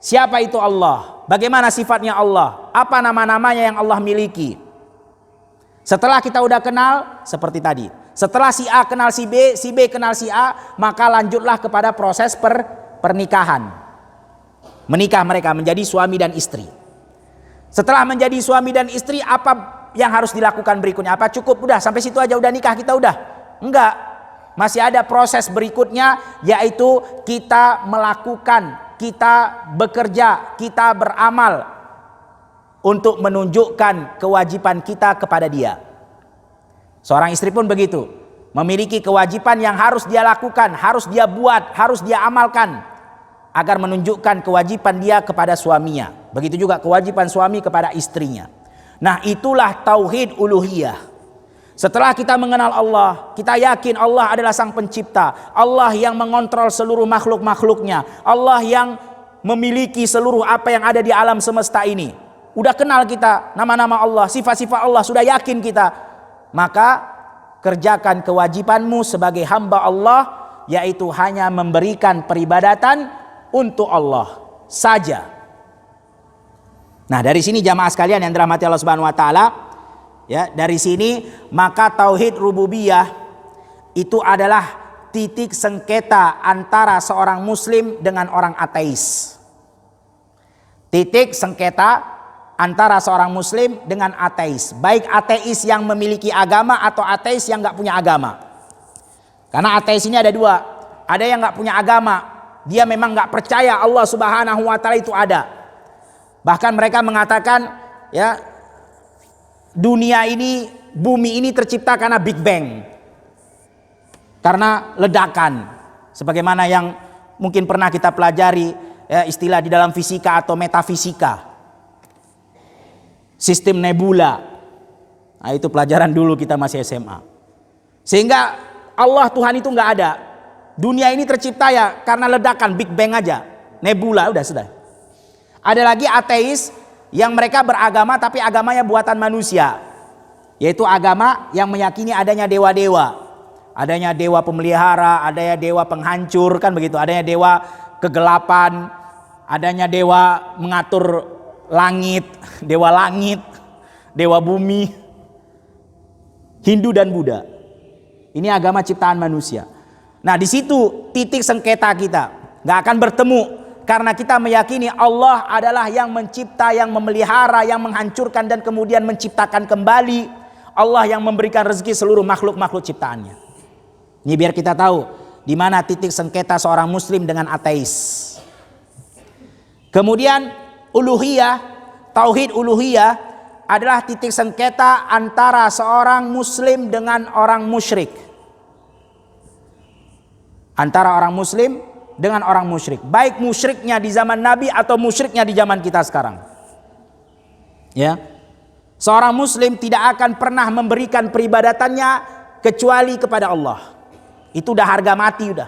Siapa itu Allah? Bagaimana sifatnya Allah? Apa nama-namanya yang Allah miliki? Setelah kita udah kenal, seperti tadi. Setelah si A kenal si B kenal si A, maka lanjutlah kepada proses pernikahan. Menikah mereka menjadi suami dan istri. Setelah menjadi suami dan istri, apa yang harus dilakukan berikutnya? Apa cukup udah sampai situ aja udah nikah kita udah? Enggak. Masih ada proses berikutnya, yaitu kita melakukan, kita bekerja, kita beramal untuk menunjukkan kewajiban kita kepada dia. Seorang istri pun begitu, memiliki kewajiban yang harus dia lakukan, harus dia buat, harus dia amalkan agar menunjukkan kewajiban dia kepada suaminya. Begitu juga kewajiban suami kepada istrinya. Nah, itulah tauhid uluhiyah. Setelah kita mengenal Allah, kita yakin Allah adalah sang pencipta, Allah yang mengontrol seluruh makhluk-makhluknya, Allah yang memiliki seluruh apa yang ada di alam semesta ini. Udah kenal kita nama-nama Allah, sifat-sifat Allah, sudah yakin kita. Maka kerjakan kewajibanmu sebagai hamba Allah, yaitu hanya memberikan peribadatan untuk Allah saja. Nah, dari sini jamaah sekalian yang dirahmati Allah Subhanahu wa taala, ya, dari sini maka tauhid rububiyah itu adalah titik sengketa antara seorang muslim dengan orang ateis. Titik sengketa antara seorang muslim dengan ateis, baik ateis yang memiliki agama atau ateis yang nggak punya agama. Karena ateis ini ada dua, ada yang nggak punya agama, dia memang nggak percaya Allah Subhanahu wa taala itu ada. Bahkan mereka mengatakan, ya, dunia ini, bumi ini tercipta karena Big Bang, karena ledakan, sebagaimana yang mungkin pernah kita pelajari, ya, istilah di dalam fisika atau metafisika, sistem nebula. Nah, itu pelajaran dulu kita masih SMA. Sehingga Allah Tuhan itu nggak ada. Dunia ini tercipta ya karena ledakan Big Bang aja, nebula, udah sudah. Ada lagi ateis yang mereka beragama tapi agamanya buatan manusia, yaitu agama yang meyakini adanya dewa-dewa, adanya dewa pemelihara, adanya dewa penghancur, kan begitu, adanya dewa kegelapan, adanya dewa mengatur langit, dewa bumi. Hindu dan Buddha. Ini agama ciptaan manusia. Nah, di situ titik sengketa kita, nggak akan bertemu karena kita meyakini Allah adalah yang mencipta, yang memelihara, yang menghancurkan dan kemudian menciptakan kembali. Allah yang memberikan rezeki seluruh makhluk-makhluk ciptaannya. Ini biar kita tahu di mana titik sengketa seorang muslim dengan ateis. Kemudian uluhiyah, tauhid uluhiyah adalah titik sengketa antara seorang muslim dengan orang musyrik. Antara orang muslim dengan orang musyrik, baik musyriknya di zaman Nabi atau musyriknya di zaman kita sekarang. Ya. Seorang muslim tidak akan pernah memberikan peribadatannya kecuali kepada Allah. Itu udah harga mati udah.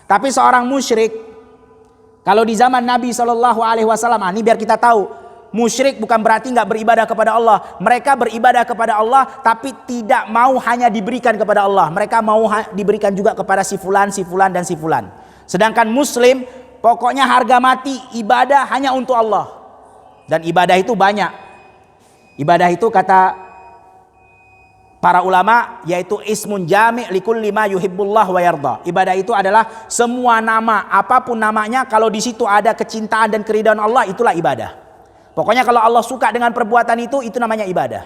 Tapi seorang musyrik, kalau di zaman Nabi SAW, ini biar kita tahu, musyrik bukan berarti nggak beribadah kepada Allah. Mereka beribadah kepada Allah, tapi tidak mau hanya diberikan kepada Allah. Mereka mau diberikan juga kepada si fulan, dan si fulan. Sedangkan muslim, pokoknya harga mati ibadah hanya untuk Allah. Dan ibadah itu banyak. Ibadah itu kata para ulama yaitu ismun jami' likulli ma yuhibbullah wa yarda. Ibadah itu adalah semua nama, apapun namanya, kalau di situ ada kecintaan dan keridhaan Allah, itulah ibadah. Pokoknya kalau Allah suka dengan perbuatan itu namanya ibadah.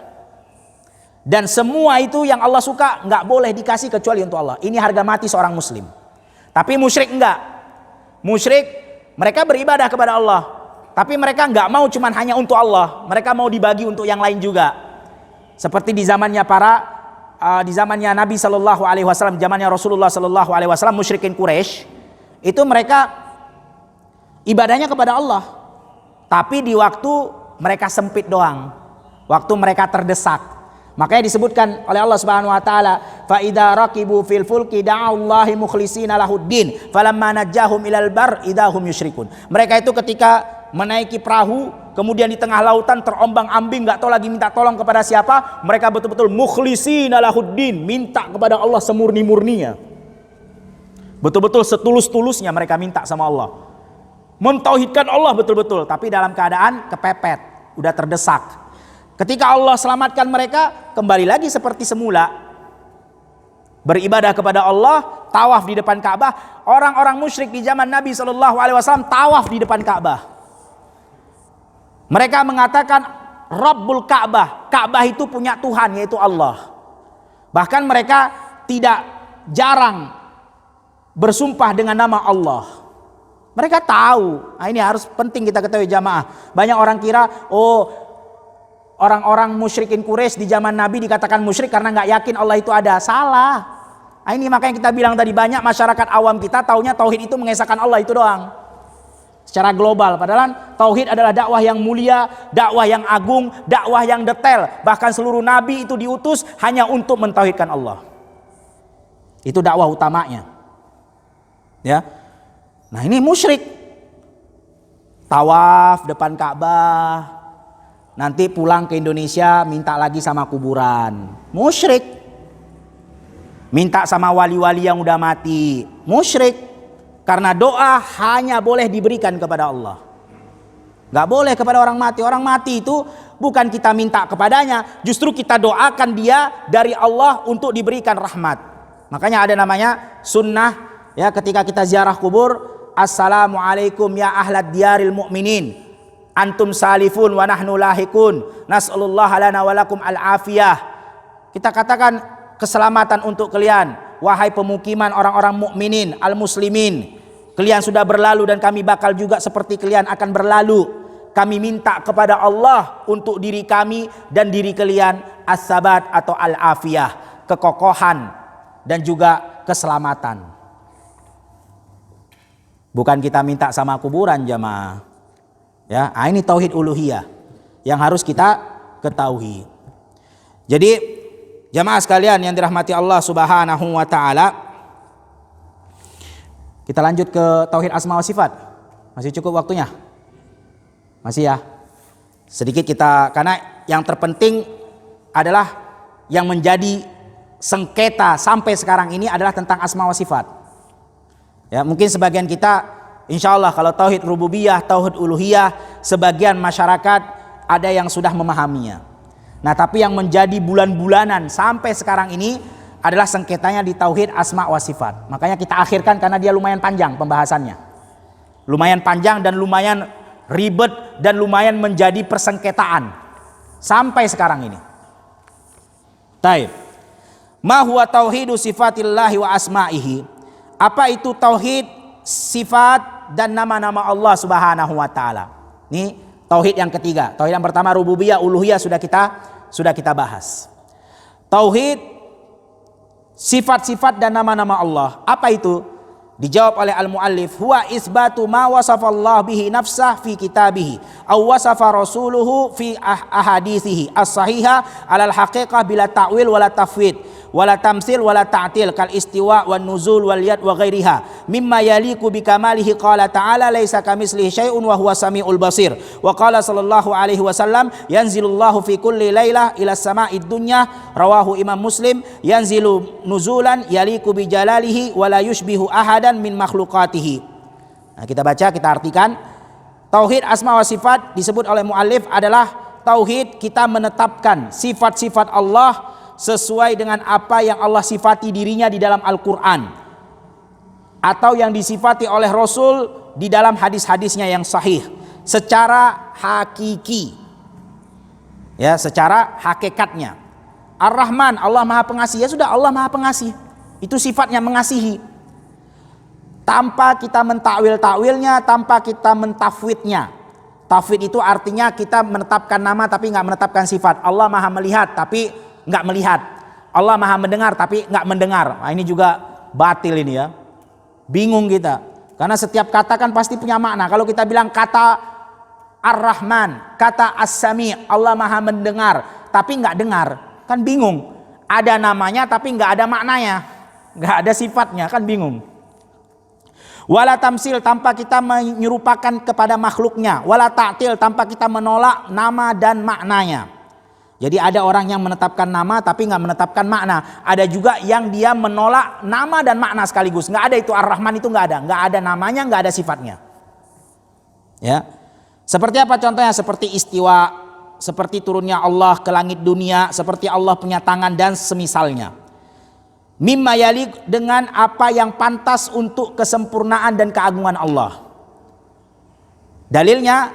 Dan semua itu yang Allah suka nggak boleh dikasih kecuali untuk Allah. Ini harga mati seorang muslim. Tapi musyrik enggak. Musyrik mereka beribadah kepada Allah, tapi mereka nggak mau cuman hanya untuk Allah. Mereka mau dibagi untuk yang lain juga. Seperti di zamannya di zamannya Nabi Shallallahu Alaihi Wasallam, zamannya Rasulullah Shallallahu Alaihi Wasallam, musyrikin Quraisy itu mereka ibadahnya kepada Allah. Tapi di waktu mereka sempit doang, waktu mereka terdesak. Makanya disebutkan oleh Allah Subhanahu wa taala, fa idza raqibu fil fulki da'allahi mukhlishina lahuddin falamma najahum ilal bar idahum yusyrikun. Mereka itu ketika menaiki perahu kemudian di tengah lautan terombang-ambing, enggak tahu lagi minta tolong kepada siapa, mereka betul-betul mukhlishina lahuddin, minta kepada Allah semurni-murninya. Betul-betul setulus-tulusnya mereka minta sama Allah. Mentauhidkan Allah betul-betul, tapi dalam keadaan kepepet, udah terdesak. Ketika Allah selamatkan mereka, kembali lagi seperti semula, beribadah kepada Allah, tawaf di depan Ka'bah. Orang-orang musyrik di zaman Nabi SAW tawaf di depan Ka'bah. Mereka mengatakan Rabbul Ka'bah, Ka'bah itu punya Tuhan, yaitu Allah. Bahkan mereka tidak jarang bersumpah dengan nama Allah. Mereka tahu, nah ini harus penting kita ketahui jamaah. Banyak orang kira, orang-orang musyrikin Quraisy di zaman Nabi dikatakan musyrik karena nggak yakin Allah itu ada. Salah. Nah ini makanya kita bilang tadi, banyak masyarakat awam kita taunya tauhid itu mengesahkan Allah itu doang. secara global. Padahal tauhid adalah dakwah yang mulia, dakwah yang agung, dakwah yang detail. Bahkan seluruh nabi itu diutus hanya untuk mentauhidkan Allah. Itu dakwah utamanya. Ya. Nah, ini musyrik. Tawaf depan Ka'bah. Nanti pulang ke Indonesia minta lagi sama kuburan. Musyrik. Minta sama wali-wali yang udah mati. Musyrik. Karena doa hanya boleh diberikan kepada Allah. Gak boleh kepada orang mati. Orang mati itu bukan kita minta kepadanya, justru kita doakan dia dari Allah untuk diberikan rahmat. Makanya ada namanya sunnah ya, ketika kita ziarah kubur, assalamualaikum ya ahlad diyaril mu'minin, antum salifun wa nahnu lahikun, nas'alullah lana walakum al-afiyah. Kita katakan keselamatan untuk kalian, wahai pemukiman orang-orang mukminin al-muslimin. Kalian sudah berlalu dan kami bakal juga seperti kalian akan berlalu. Kami minta kepada Allah untuk diri kami dan diri kalian as-sabat atau al-afiyah, kekokohan dan juga keselamatan. Bukan kita minta sama kuburan jamaah. Ya, ini tauhid uluhiyah yang harus kita ketahui. Jadi jamaah sekalian yang dirahmati Allah Subhanahu wa taala, kita lanjut ke tauhid asma wa sifat. Masih cukup waktunya? Masih ya? Sedikit kita, karena yang terpenting adalah yang menjadi sengketa sampai sekarang ini adalah tentang asma wa sifat. Ya, mungkin sebagian kita insya Allah kalau tauhid rububiyah, tauhid uluhiyah, sebagian masyarakat ada yang sudah memahaminya. Nah, tapi yang menjadi bulan-bulanan sampai sekarang ini adalah sengketanya di tauhid asma wa sifat. Makanya kita akhirkan karena dia lumayan panjang pembahasannya. Lumayan panjang dan lumayan ribet dan lumayan menjadi persengketaan sampai sekarang ini. Taib. Ma huwa tauhidu sifatillahi wa asma'ihi? Apa itu tauhid sifat dan nama-nama Allah Subhanahu wa taala? Ini tauhid yang ketiga. Tauhid yang pertama rububiyah, uluhiyah sudah kita bahas. Tauhid sifat-sifat dan nama-nama Allah. Apa itu? Dijawab oleh al-muallif, huwa isbatu ma wasafallahu bihi nafsah fi kitabihi aw wasafa rasuluhu fi ahadithihi as-sahihah alal haqiqah bila ta'wil wala tafwid wala tamsil wala ta'til kal istiwa wan nuzul wal yad wa ghairiha mimma yaliku bi kamalihi. Qala ta'ala laisa kamitslihi syai'un wa huwa samiul basir. Wa qala sallallahu alaihi wasallam yanzilullahu fi kulli lailah ila sama'id dunya, rawahu Imam Muslim. Yanzilu nuzulan yaliku bi jalalihi wa la yushbihu ahadan min makhluqatihi. Nah, kita baca, kita artikan. Tauhid asma wa sifat disebut oleh muallif adalah tauhid kita menetapkan sifat-sifat Allah sesuai dengan apa yang Allah sifati dirinya di dalam Al-Quran atau yang disifati oleh Rasul di dalam hadis-hadisnya yang sahih secara hakiki, ya, secara hakikatnya. Ar-Rahman, Allah Maha Pengasih, ya sudah, Allah Maha Pengasih, itu sifatnya mengasihi, tanpa kita mentakwil-takwilnya, tanpa kita mentafwidnya. Tafwid itu artinya kita menetapkan nama tapi nggak menetapkan sifat. Allah Maha Melihat tapi nggak melihat. Allah Maha Mendengar tapi nggak mendengar. Nah, ini juga batil ini ya. Bingung kita. Karena setiap kata kan pasti punya makna. Kalau kita bilang kata Ar-Rahman, kata As-Sami, Allah Maha Mendengar tapi nggak dengar, kan bingung. Ada namanya tapi nggak ada maknanya, nggak ada sifatnya, kan bingung. Wala tamsil, tanpa kita menyerupakan kepada makhluknya. Wala ta'til, tanpa kita menolak nama dan maknanya. Jadi ada orang yang menetapkan nama tapi nggak menetapkan makna. Ada juga yang dia menolak nama dan makna sekaligus. Nggak ada itu, Ar-Rahman itu nggak ada namanya, nggak ada sifatnya. Ya, seperti apa contohnya? Seperti istiwa, seperti turunnya Allah ke langit dunia, seperti Allah punya tangan dan semisalnya. Mimma yalik, dengan apa yang pantas untuk kesempurnaan dan keagungan Allah. Dalilnya,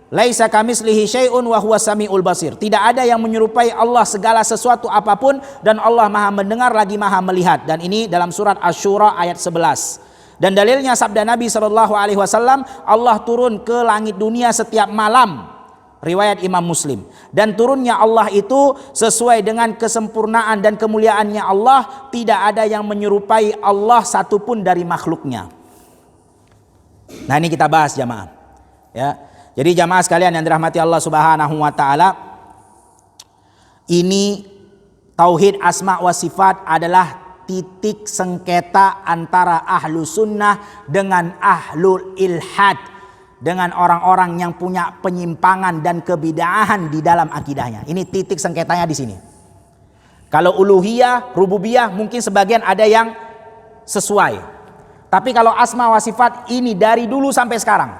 laisa kamitslihi syai'un wa huwas samiul basir. Tidak ada yang menyerupai Allah segala sesuatu apapun dan Allah Maha Mendengar lagi Maha Melihat. Dan ini dalam surat Asy-Syura ayat 11. Dan dalilnya sabda Nabi SAW, Allah turun ke langit dunia setiap malam. Riwayat Imam Muslim. Dan turunnya Allah itu sesuai dengan kesempurnaan dan kemuliaannya Allah. Tidak ada yang menyerupai Allah satupun dari makhluknya. Nah, ini kita bahas jamaah. Ya. Jadi jamaah sekalian yang dirahmati Allah Subhanahu wa taala, ini tauhid asma wa sifat adalah titik sengketa antara ahlu sunnah dengan ahlul ilhad, dengan orang-orang yang punya penyimpangan dan kebid'ahan di dalam akidahnya. Ini titik sengketanya di sini. Kalau uluhiyah, rububiyah mungkin sebagian ada yang sesuai. Tapi kalau asma wa sifat ini dari dulu sampai sekarang.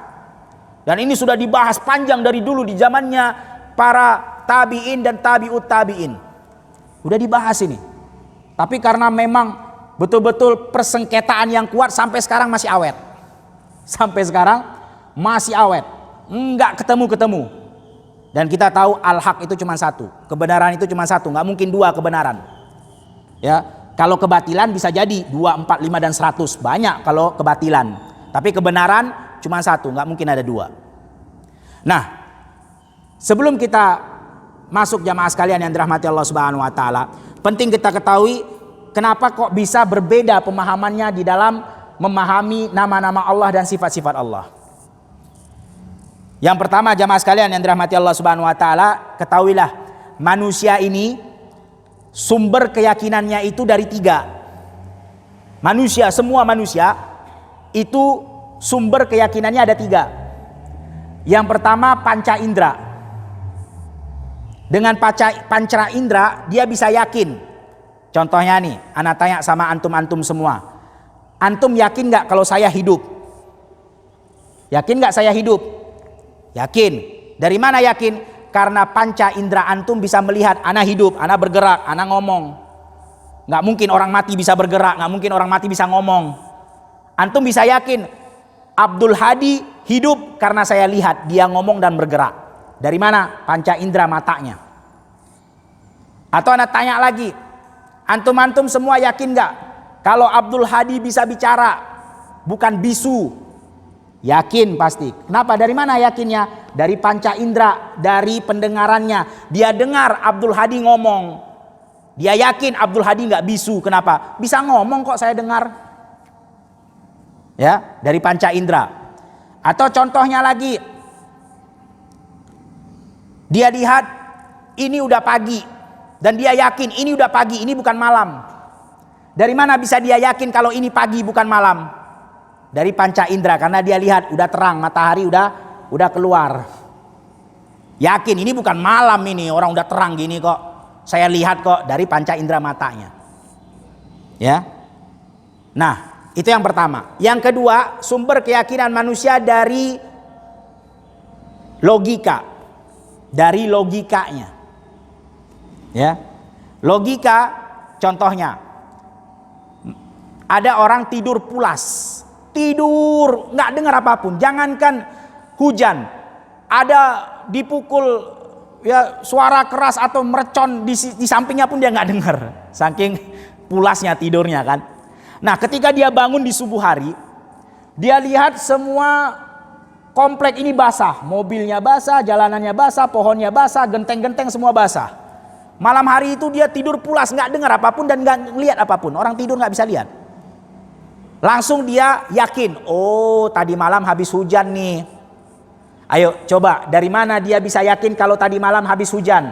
Dan ini sudah dibahas panjang dari dulu di zamannya para tabi'in dan tabi'ut tabi'in. Udah dibahas ini. Tapi karena memang betul-betul persengketaan yang kuat sampai sekarang masih awet. Sampai sekarang masih awet. Enggak ketemu-ketemu. Dan kita tahu al-haq itu cuma satu. Kebenaran itu cuma satu. Enggak mungkin dua kebenaran. Ya, kalau kebatilan bisa jadi 2, 4, 5 dan 100. Banyak kalau kebatilan. Tapi kebenaran cuma satu, nggak mungkin ada dua. Nah, sebelum kita masuk jamaah sekalian yang dirahmati Allah Subhanahu wa taala, penting kita ketahui kenapa kok bisa berbeda pemahamannya di dalam memahami nama-nama Allah dan sifat-sifat Allah. Yang pertama jamaah sekalian yang dirahmati Allah Subhanahu wa taala, ketahuilah manusia ini sumber keyakinannya itu dari 3. Manusia, semua manusia itu sumber keyakinannya ada 3. Yang pertama panca indera. Dengan panca indera dia bisa yakin. Contohnya nih, anak tanya sama antum-antum semua. Antum yakin gak kalau saya hidup? Yakin gak saya hidup? Yakin. Dari mana yakin? Karena panca indera antum bisa melihat anak hidup, anak bergerak, anak ngomong. Gak mungkin orang mati bisa bergerak, gak mungkin orang mati bisa ngomong. Antum bisa yakin Abdul Hadi hidup karena saya lihat dia ngomong dan bergerak. Dari mana? Panca indera matanya. Atau anak tanya lagi, antum-antum semua yakin gak kalau Abdul Hadi bisa bicara, bukan bisu? Yakin pasti. Kenapa? Dari mana yakinnya? Dari panca indera, dari pendengarannya. Dia dengar Abdul Hadi ngomong. Dia yakin Abdul Hadi gak bisu. Kenapa? Bisa ngomong kok saya dengar. Ya, dari panca indera. Atau contohnya lagi, dia lihat ini udah pagi dan dia yakin ini udah pagi, ini bukan malam. Dari mana bisa dia yakin kalau ini pagi bukan malam? Dari panca indera, karena dia lihat udah terang, matahari udah keluar. Yakin ini bukan malam, ini orang udah terang gini kok. Saya lihat kok dari panca indera matanya. Ya. Nah, itu yang pertama. Yang kedua, sumber keyakinan manusia dari logika. Dari logikanya. Ya. Logika contohnya. Ada orang tidur pulas. Tidur, nggak dengar apapun. Jangankan hujan. Ada dipukul ya suara keras atau mercon di sampingnya pun dia nggak dengar. Saking pulasnya tidurnya kan. Nah, ketika dia bangun di subuh hari, dia lihat semua komplek ini basah. Mobilnya basah, jalanannya basah, pohonnya basah, genteng-genteng semua basah. Malam hari itu dia tidur pulas, nggak dengar apapun dan nggak lihat apapun. Orang tidur nggak bisa lihat. Langsung dia yakin, oh tadi malam habis hujan nih. Ayo coba, dari mana dia bisa yakin kalau tadi malam habis hujan?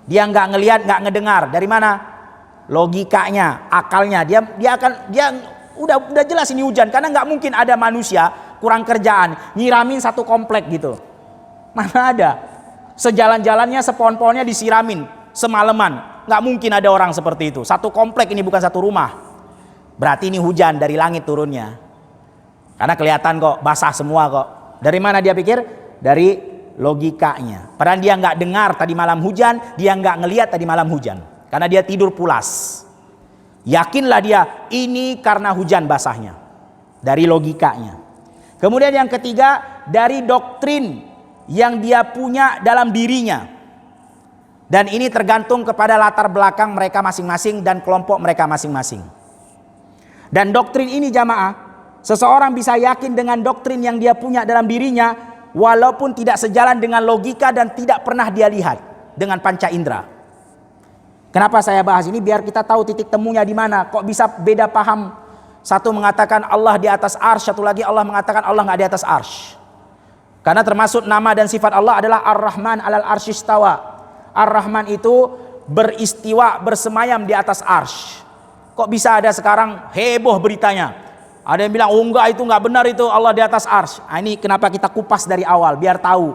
Dia nggak ngelihat, nggak ngedengar. Dari mana? Logikanya, akalnya. Dia udah jelas ini hujan, karena nggak mungkin ada manusia kurang kerjaan nyiramin satu komplek gitu. Mana ada? Sejalan-jalannya, sepohon-pohonnya disiramin semalaman. Nggak mungkin ada orang seperti itu. Satu komplek ini bukan satu rumah. Berarti ini hujan dari langit turunnya. Karena kelihatan kok basah semua kok. Dari mana dia pikir? Dari logikanya. Padahal dia nggak dengar tadi malam hujan, dia nggak ngelihat tadi malam hujan. Karena dia tidur pulas. Yakinlah dia ini karena hujan basahnya. Dari logikanya. Kemudian yang ketiga, dari doktrin yang dia punya dalam dirinya. Dan ini tergantung kepada latar belakang mereka masing-masing dan kelompok mereka masing-masing. Dan doktrin ini jamaah, seseorang bisa yakin dengan doktrin yang dia punya dalam dirinya, walaupun tidak sejalan dengan logika dan tidak pernah dia lihat dengan panca indera. Kenapa saya bahas ini? Biar kita tahu titik temunya di mana. Kok bisa beda paham Satu mengatakan Allah di atas arsy, satu lagi Allah mengatakan Allah nggak di atas arsy. Karena termasuk nama dan sifat Allah adalah Ar-Rahman alal arsy istawa. Ar-Rahman itu beristiwa, bersemayam di atas arsy. Kok bisa ada sekarang heboh beritanya? Ada yang bilang, oh enggak, itu enggak benar, itu Allah di atas arsy. Nah, ini kenapa kita kupas dari awal, biar tahu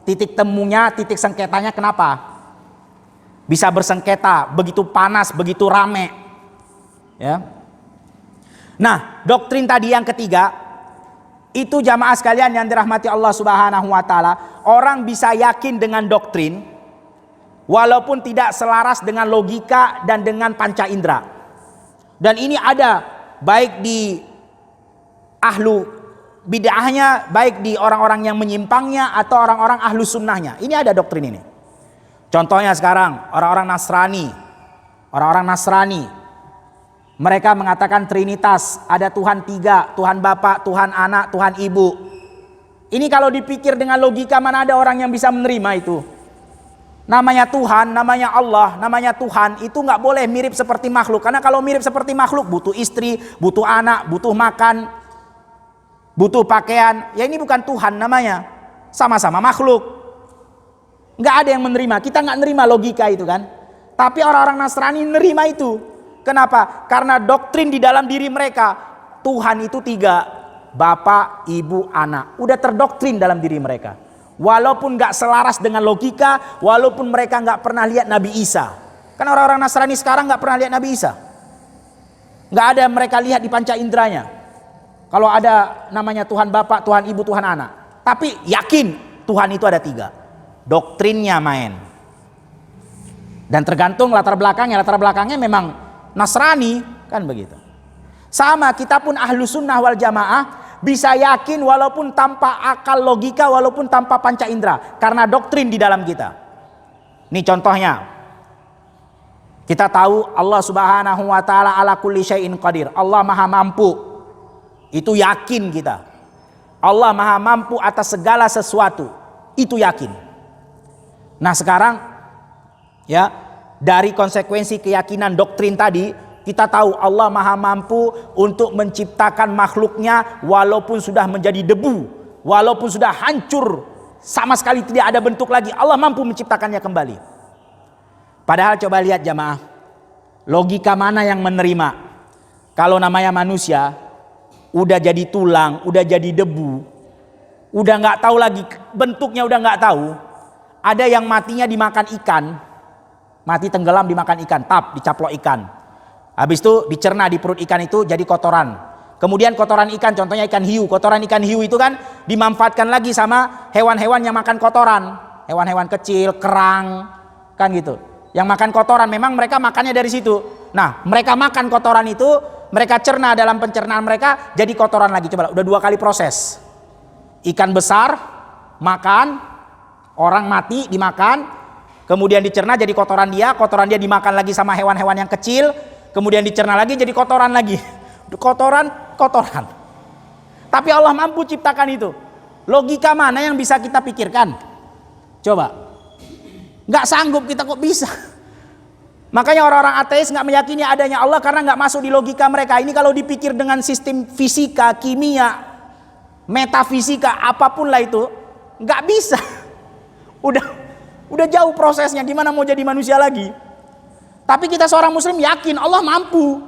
titik temunya, titik sengketanya kenapa bisa bersengketa, begitu panas, begitu rame. Ya. Nah, doktrin tadi yang ketiga, itu jamaah sekalian yang dirahmati Allah Subhanahu wa taala, orang bisa yakin dengan doktrin walaupun tidak selaras dengan logika dan dengan panca indera. Dan ini ada baik di ahlu bid'ahnya, baik di orang-orang yang menyimpangnya atau orang-orang ahlu sunnahnya. Ini ada doktrin ini. Contohnya sekarang orang-orang Nasrani, mereka mengatakan Trinitas, ada Tuhan tiga, Tuhan Bapa, Tuhan Anak, Tuhan Ibu. Ini kalau dipikir dengan logika, mana ada orang yang bisa menerima itu? Namanya Tuhan, namanya Allah, namanya Tuhan, itu nggak boleh mirip seperti makhluk. Karena kalau mirip seperti makhluk, butuh istri, butuh anak, butuh makan, butuh pakaian. Ya ini bukan Tuhan namanya, sama-sama makhluk. Nggak ada yang menerima, kita nggak menerima logika itu kan. Tapi orang-orang Nasrani menerima itu. Kenapa? Karena doktrin di dalam diri mereka, Tuhan itu tiga, Bapa, Ibu, Anak. Udah terdoktrin dalam diri mereka. Walaupun gak selaras dengan logika, walaupun mereka gak pernah lihat Nabi Isa. Kan orang-orang Nasrani sekarang gak pernah lihat Nabi Isa. Gak ada mereka lihat di panca inderanya. Kalau ada namanya Tuhan Bapa, Tuhan Ibu, Tuhan Anak. Tapi yakin Tuhan itu ada tiga. Doktrinnya main. Dan tergantung latar belakangnya memang Nasrani, kan begitu. Sama, kita pun ahlu sunnah wal jamaah bisa yakin walaupun tanpa akal logika, walaupun tanpa panca indera, karena doktrin di dalam kita. Ini contohnya, kita tahu Allah Subhanahu wa taala ala kulli syai'in qadir. Allah maha mampu. Itu yakin kita. Allah maha mampu atas segala sesuatu. Itu yakin. Nah sekarang ya, dari konsekuensi keyakinan doktrin tadi, kita tahu Allah maha mampu untuk menciptakan makhluknya walaupun sudah menjadi debu, walaupun sudah hancur, sama sekali tidak ada bentuk lagi, Allah mampu menciptakannya kembali. Padahal coba lihat jamaah, logika mana yang menerima? Kalau namanya manusia, udah jadi tulang, udah jadi debu, udah nggak tahu lagi bentuknya, udah nggak tahu. Ada yang matinya dimakan ikan, mati tenggelam dimakan ikan, dicaplok ikan. Habis itu dicerna di perut ikan itu jadi kotoran. Kemudian kotoran ikan, contohnya ikan hiu. Kotoran ikan hiu itu kan dimanfaatkan lagi sama hewan-hewan yang makan kotoran. Hewan-hewan kecil, kerang, kan gitu. Yang makan kotoran, memang mereka makannya dari situ. Nah, mereka makan kotoran itu, mereka cerna dalam pencernaan mereka jadi kotoran lagi. Coba, udah 2 kali proses. Ikan besar makan, orang mati dimakan, kemudian dicerna jadi kotoran dia dimakan lagi sama hewan-hewan yang kecil, kemudian dicerna lagi jadi kotoran lagi. Kotoran. Tapi Allah mampu ciptakan itu. Logika mana yang bisa kita pikirkan? Coba. Nggak sanggup kita, kok bisa? Makanya orang-orang ateis nggak meyakini adanya Allah karena nggak masuk di logika mereka. Ini kalau dipikir dengan sistem fisika, kimia, metafisika, apapun lah itu, nggak bisa. Udah jauh prosesnya, gimana mau jadi manusia lagi? Tapi kita seorang muslim yakin Allah mampu.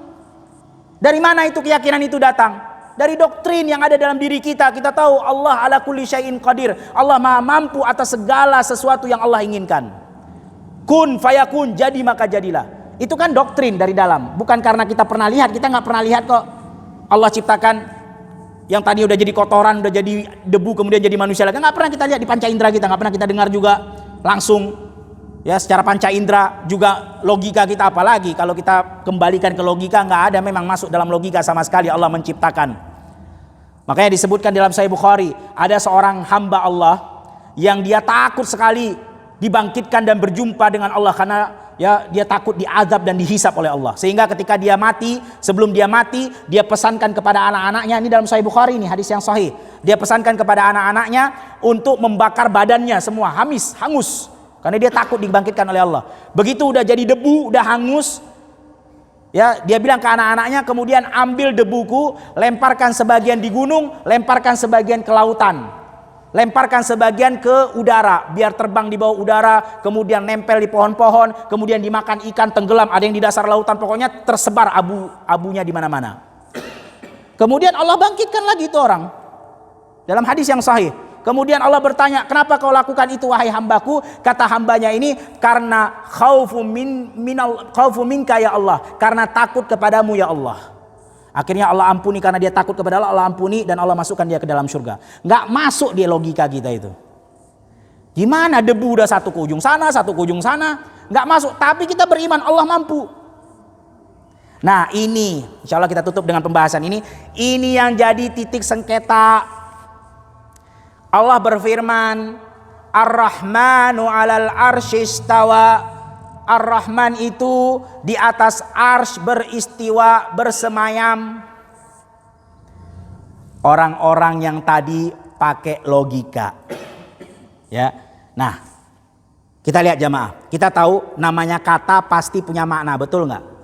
Dari mana itu keyakinan itu datang? Dari doktrin yang ada dalam diri kita. Kita tahu Allah ala kulli syai'in qadir. Allah maha mampu atas segala sesuatu yang Allah inginkan. Kun fayakun, jadi maka jadilah. Itu kan doktrin dari dalam. Bukan karena kita pernah lihat, kita nggak pernah lihat kok. Allah ciptakan yang tadi udah jadi kotoran, udah jadi debu, kemudian jadi manusia lagi. Nggak pernah kita lihat di panca indera kita, nggak pernah kita dengar juga langsung ya secara panca indera, juga logika kita apalagi kalau kita kembalikan ke logika, nggak ada memang masuk dalam logika sama sekali Allah menciptakan. Makanya disebutkan dalam Sahih Bukhari, ada seorang hamba Allah yang dia takut sekali dibangkitkan dan berjumpa dengan Allah karena ya dia takut diazab dan dihisap oleh Allah. Sehingga ketika dia mati, sebelum dia mati, dia pesankan kepada anak-anaknya, ini dalam Sahih Bukhari ini hadis yang sahih. Dia pesankan kepada anak-anaknya untuk membakar badannya semua, hangus. Karena dia takut dibangkitkan oleh Allah. Begitu udah jadi debu, udah hangus, Ya, dia bilang ke anak-anaknya, kemudian ambil debuku, lemparkan sebagian di gunung, lemparkan sebagian ke lautan. Lemparkan sebagian ke udara, biar terbang di bawah udara, kemudian nempel di pohon-pohon, kemudian dimakan ikan, tenggelam, ada yang di dasar lautan, pokoknya tersebar abunya di mana-mana. Kemudian Allah bangkitkan lagi itu orang. Dalam hadis yang sahih. Kemudian Allah bertanya, kenapa kau lakukan itu wahai hambaku? Kata hambanya ini, karena khaufu minka ya Allah, karena takut kepadamu ya Allah. Akhirnya Allah ampuni, karena dia takut kepada Allah, Allah ampuni dan Allah masukkan dia ke dalam surga. Nggak masuk dia logika kita itu. Gimana debu udah satu ke ujung sana, satu ke ujung sana, nggak masuk. Tapi kita beriman Allah mampu. Nah ini, insya Allah kita tutup dengan pembahasan ini. Ini yang jadi titik sengketa. Allah berfirman, Ar-Rahmanu 'alal arsy istawa. Ar-Rahman itu di atas arsy beristiwa, bersemayam. Orang-orang yang tadi pakai logika. Ya. Nah, kita lihat jamaah. Kita tahu namanya kata pasti punya makna, betul nggak?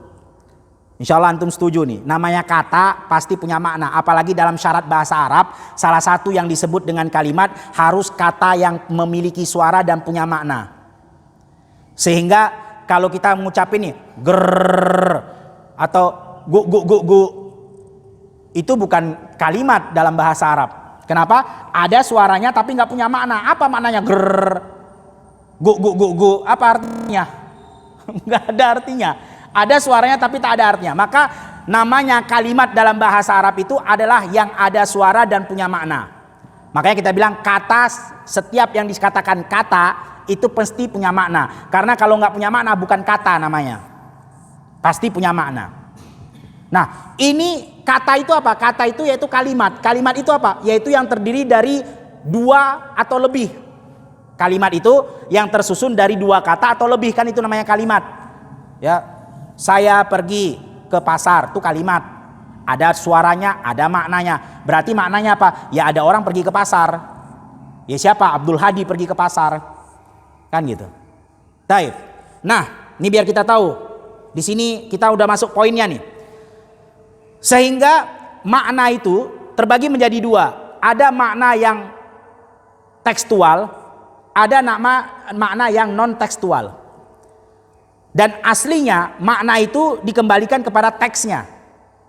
Insya Allah antum setuju nih, namanya kata pasti punya makna. Apalagi dalam syarat bahasa Arab, salah satu yang disebut dengan kalimat harus kata yang memiliki suara dan punya makna. Sehingga kalau kita mengucapin nih grrrr atau gu, itu bukan kalimat dalam bahasa Arab. Kenapa? Ada suaranya tapi nggak punya makna. Apa maknanya grrrr, gu? Apa artinya? Nggak ada artinya. Ada suaranya tapi tak ada artinya. Maka namanya kalimat dalam bahasa Arab itu adalah yang ada suara dan punya makna. Makanya kita bilang kata, setiap yang dikatakan kata itu pasti punya makna. Karena kalau nggak punya makna bukan kata namanya. Pasti punya makna. Nah ini kata itu apa? Kata itu yaitu kalimat. Kalimat itu apa? Yaitu yang terdiri dari dua atau lebih. Kalimat itu yang tersusun dari dua kata atau lebih, kan itu namanya kalimat. Ya. Saya pergi ke pasar, itu kalimat. Ada suaranya, ada maknanya. Berarti maknanya apa? Ya ada orang pergi ke pasar. Ya siapa? Abdul Hadi pergi ke pasar. Kan gitu. Baik. Nah, ini biar kita tahu. Di sini kita udah masuk poinnya nih. Sehingga makna itu terbagi menjadi dua. Ada makna yang tekstual, ada makna yang non tekstual. Dan aslinya makna itu dikembalikan kepada teksnya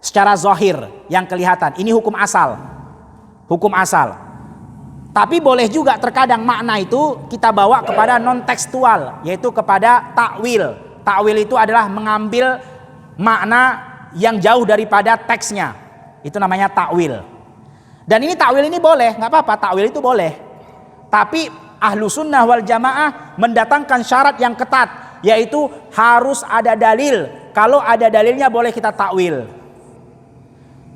secara zahir yang kelihatan. Ini hukum asal. Hukum asal. Tapi boleh juga terkadang makna itu kita bawa kepada non tekstual, yaitu kepada takwil. Takwil itu adalah mengambil makna yang jauh daripada teksnya. Itu namanya takwil. Dan ini takwil ini boleh, nggak apa-apa, takwil itu boleh. Tapi ahlu sunnah wal jamaah mendatangkan syarat yang ketat, yaitu harus ada dalil. Kalau ada dalilnya boleh kita takwil.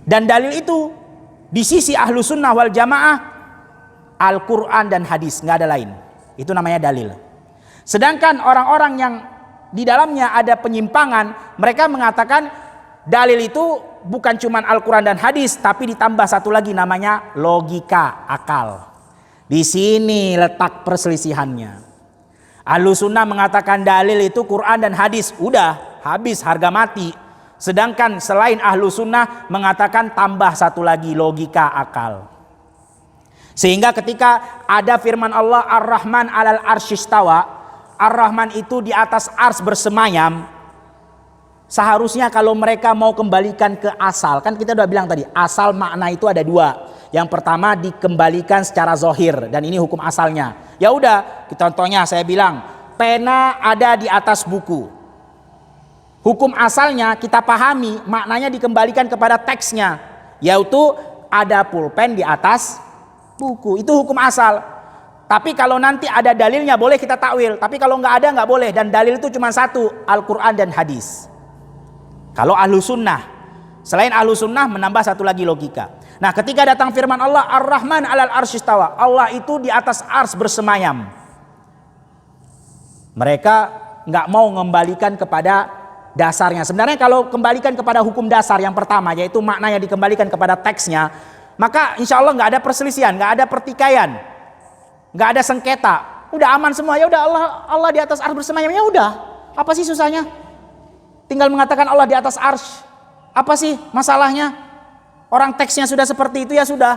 Dan dalil itu di sisi ahlu sunnah wal jamaah Al-Quran dan hadis, nggak ada lain. Itu namanya dalil. Sedangkan orang-orang yang di dalamnya ada penyimpangan, mereka mengatakan dalil itu bukan cuma Al-Quran dan hadis, tapi ditambah satu lagi namanya logika, akal. Di sini letak perselisihannya. Ahlussunnah mengatakan dalil itu Quran dan hadis, udah habis harga mati. Sedangkan selain Ahlussunnah mengatakan tambah satu lagi logika, akal. Sehingga ketika ada firman Allah Ar-Rahman 'alal arsy istawa, Ar-Rahman itu di atas ars bersemayam. Seharusnya kalau mereka mau kembalikan ke asal, kan kita udah bilang tadi asal makna itu ada dua. Yang pertama dikembalikan secara zahir, dan ini hukum asalnya. Ya udah, contohnya saya bilang pena ada di atas buku. Hukum asalnya kita pahami, maknanya dikembalikan kepada teksnya, yaitu ada pulpen di atas buku. Itu hukum asal. Tapi kalau nanti ada dalilnya boleh kita takwil. Tapi kalau nggak ada nggak boleh. Dan dalil itu cuma satu, Al-Quran dan hadis. Kalau ahlu sunnah, selain ahlu sunnah menambah satu lagi logika. Nah ketika datang firman Allah Ar-Rahman 'alal arsy istawa, Allah itu di atas ars bersemayam. Mereka nggak mau mengembalikan kepada dasarnya. Sebenarnya kalau kembalikan kepada hukum dasar yang pertama, yaitu maknanya dikembalikan kepada teksnya, maka insya Allah nggak ada perselisihan, nggak ada pertikaian, nggak ada sengketa, udah aman semua. Ya udah, Allah di atas ars bersemayam, ya udah, apa sih susahnya? Tinggal mengatakan Allah di atas arsy. Apa sih masalahnya? Orang teksnya sudah seperti itu, ya sudah.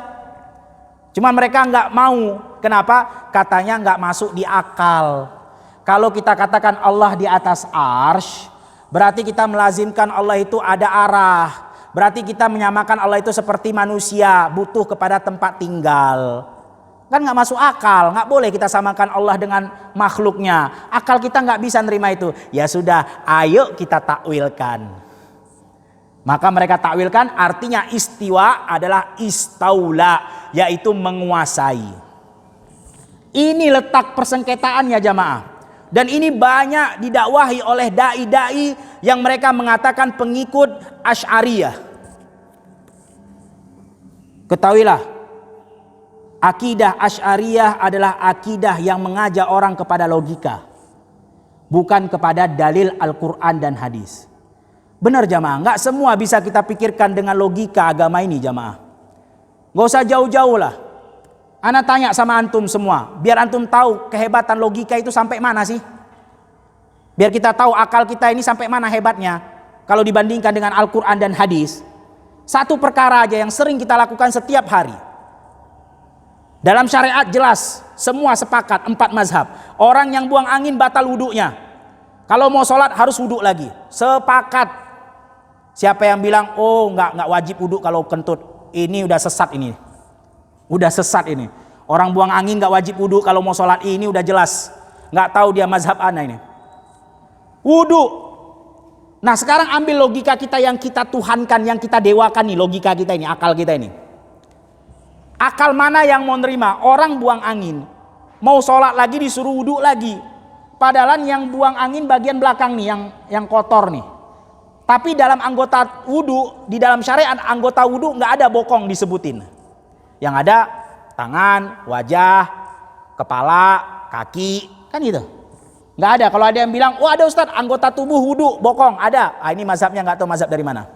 Cuma mereka nggak mau. Kenapa? Katanya nggak masuk di akal. Kalau kita katakan Allah di atas arsy, berarti kita melazimkan Allah itu ada arah. Berarti kita menyamakan Allah itu seperti manusia, butuh kepada tempat tinggal. Kan nggak masuk akal. Nggak boleh kita samakan Allah dengan makhluknya. Akal kita nggak bisa nerima itu. Ya sudah, ayo kita takwilkan. Maka mereka takwilkan, artinya istiwa adalah istaula, yaitu menguasai. Ini letak persengketaannya jamaah. Dan ini banyak didakwahi oleh dai-dai yang mereka mengatakan pengikut Asy'ariyah. Ketahuilah, akidah Asy'ariyah adalah akidah yang mengajak orang kepada logika, bukan kepada dalil Al-Quran dan hadis. Benar jamaah, nggak semua bisa kita pikirkan dengan logika agama ini jamaah. Nggak usah jauh-jauh lah. Ana tanya sama antum semua, biar antum tahu kehebatan logika itu sampai mana sih. Biar kita tahu akal kita ini sampai mana hebatnya. Kalau dibandingkan dengan Al-Quran dan hadis. Satu perkara aja yang sering kita lakukan setiap hari. Dalam syariat jelas, semua sepakat 4 mazhab. Orang yang buang angin batal wuduknya. Kalau mau sholat harus wuduk lagi. Sepakat. Siapa yang bilang, oh nggak wajib wuduk kalau kentut. Ini udah sesat ini. Udah sesat ini. Orang buang angin nggak wajib wuduk kalau mau sholat, ini udah jelas. Nggak tahu dia mazhab ana ini. Wuduk. Nah sekarang ambil logika kita yang kita tuhankan, yang kita dewakan nih, logika kita ini, akal kita ini. Akal mana yang mau nerima? Orang buang angin, mau sholat lagi disuruh wuduk lagi. Padahal yang buang angin bagian belakang nih, yang kotor nih. Tapi dalam anggota wuduk, di dalam syariat anggota wuduk nggak ada bokong disebutin. Yang ada tangan, wajah, kepala, kaki, kan gitu. Nggak ada. Kalau ada yang bilang, oh ada Ustadz anggota tubuh wudhu bokong, ada. Ini mazhabnya nggak tahu mazhab dari mana.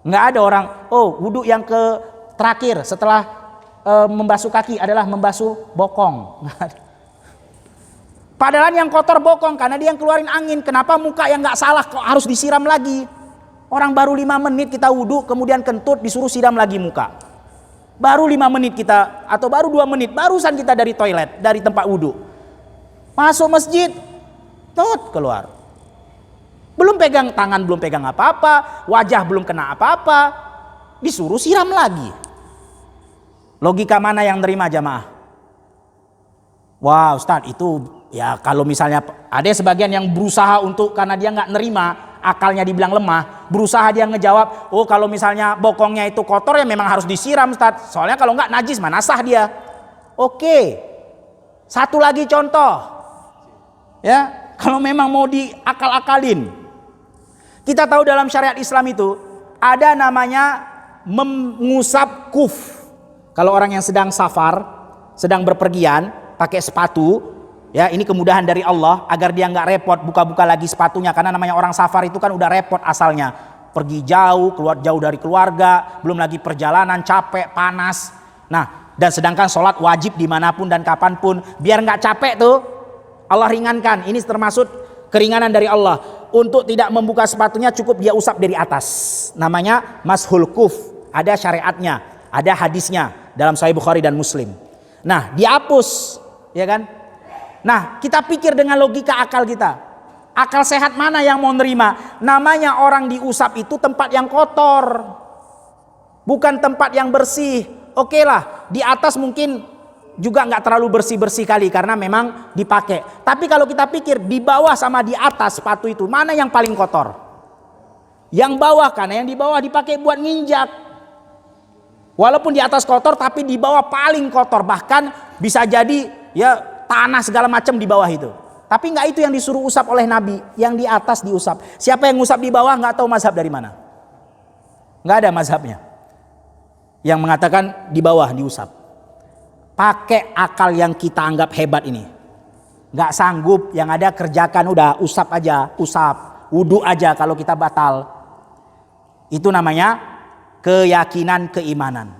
Nggak ada orang, oh wudhu yang ke terakhir setelah membasuh kaki adalah membasuh bokong. Padahal yang kotor bokong karena dia yang keluarin angin. Kenapa muka yang nggak salah kok harus disiram lagi? Orang baru 5 menit kita wudhu kemudian kentut disuruh siram lagi muka. Baru 5 menit kita, atau baru 2 menit, barusan kita dari toilet, dari tempat wudhu. Masuk masjid, keluar. Belum pegang tangan, belum pegang apa-apa, wajah belum kena apa-apa, disuruh siram lagi. Logika mana yang nerima jamaah? Wah Ustadz itu, ya kalau misalnya ada sebagian yang berusaha untuk, karena dia nggak nerima, akalnya dibilang lemah, berusaha dia ngejawab, oh kalau misalnya bokongnya itu kotor ya memang harus disiram Ustaz. Soalnya kalau nggak najis mana sah dia. Oke. Satu lagi contoh. Ya, kalau memang mau diakal-akalin. Kita tahu dalam syariat Islam itu ada namanya mengusap kuf. Kalau orang yang sedang safar, sedang berpergian, pakai sepatu, ya ini kemudahan dari Allah agar dia nggak repot buka-buka lagi sepatunya, karena namanya orang safar itu kan udah repot asalnya, pergi jauh, keluar jauh dari keluarga, belum lagi perjalanan capek panas. Nah dan sedangkan sholat wajib dimanapun dan kapanpun, biar nggak capek tuh Allah ringankan. Ini termasuk keringanan dari Allah untuk tidak membuka sepatunya, cukup dia usap dari atas. Namanya mashul kuf, ada syariatnya, ada hadisnya dalam Sahih Bukhari dan Muslim. Nah dihapus, ya kan? Nah kita pikir dengan logika akal kita, akal sehat mana yang mau nerima? Namanya orang diusap itu tempat yang kotor, bukan tempat yang bersih. Oke lah, di atas mungkin juga nggak terlalu bersih-bersih kali karena memang dipakai. Tapi kalau kita pikir di bawah sama di atas sepatu itu, mana yang paling kotor? Yang bawah, karena yang di bawah dipakai buat nginjak. Walaupun di atas kotor tapi di bawah paling kotor, bahkan bisa jadi ya tanah segala macam di bawah itu. Tapi nggak itu yang disuruh usap oleh Nabi, yang di atas diusap. Siapa yang ngusap di bawah nggak tahu mazhab dari mana. Nggak ada mazhabnya yang mengatakan di bawah diusap. Pakai akal yang kita anggap hebat ini. Nggak sanggup, yang ada kerjakan udah, usap aja, usap, wudhu aja kalau kita batal. Itu namanya keyakinan keimanan.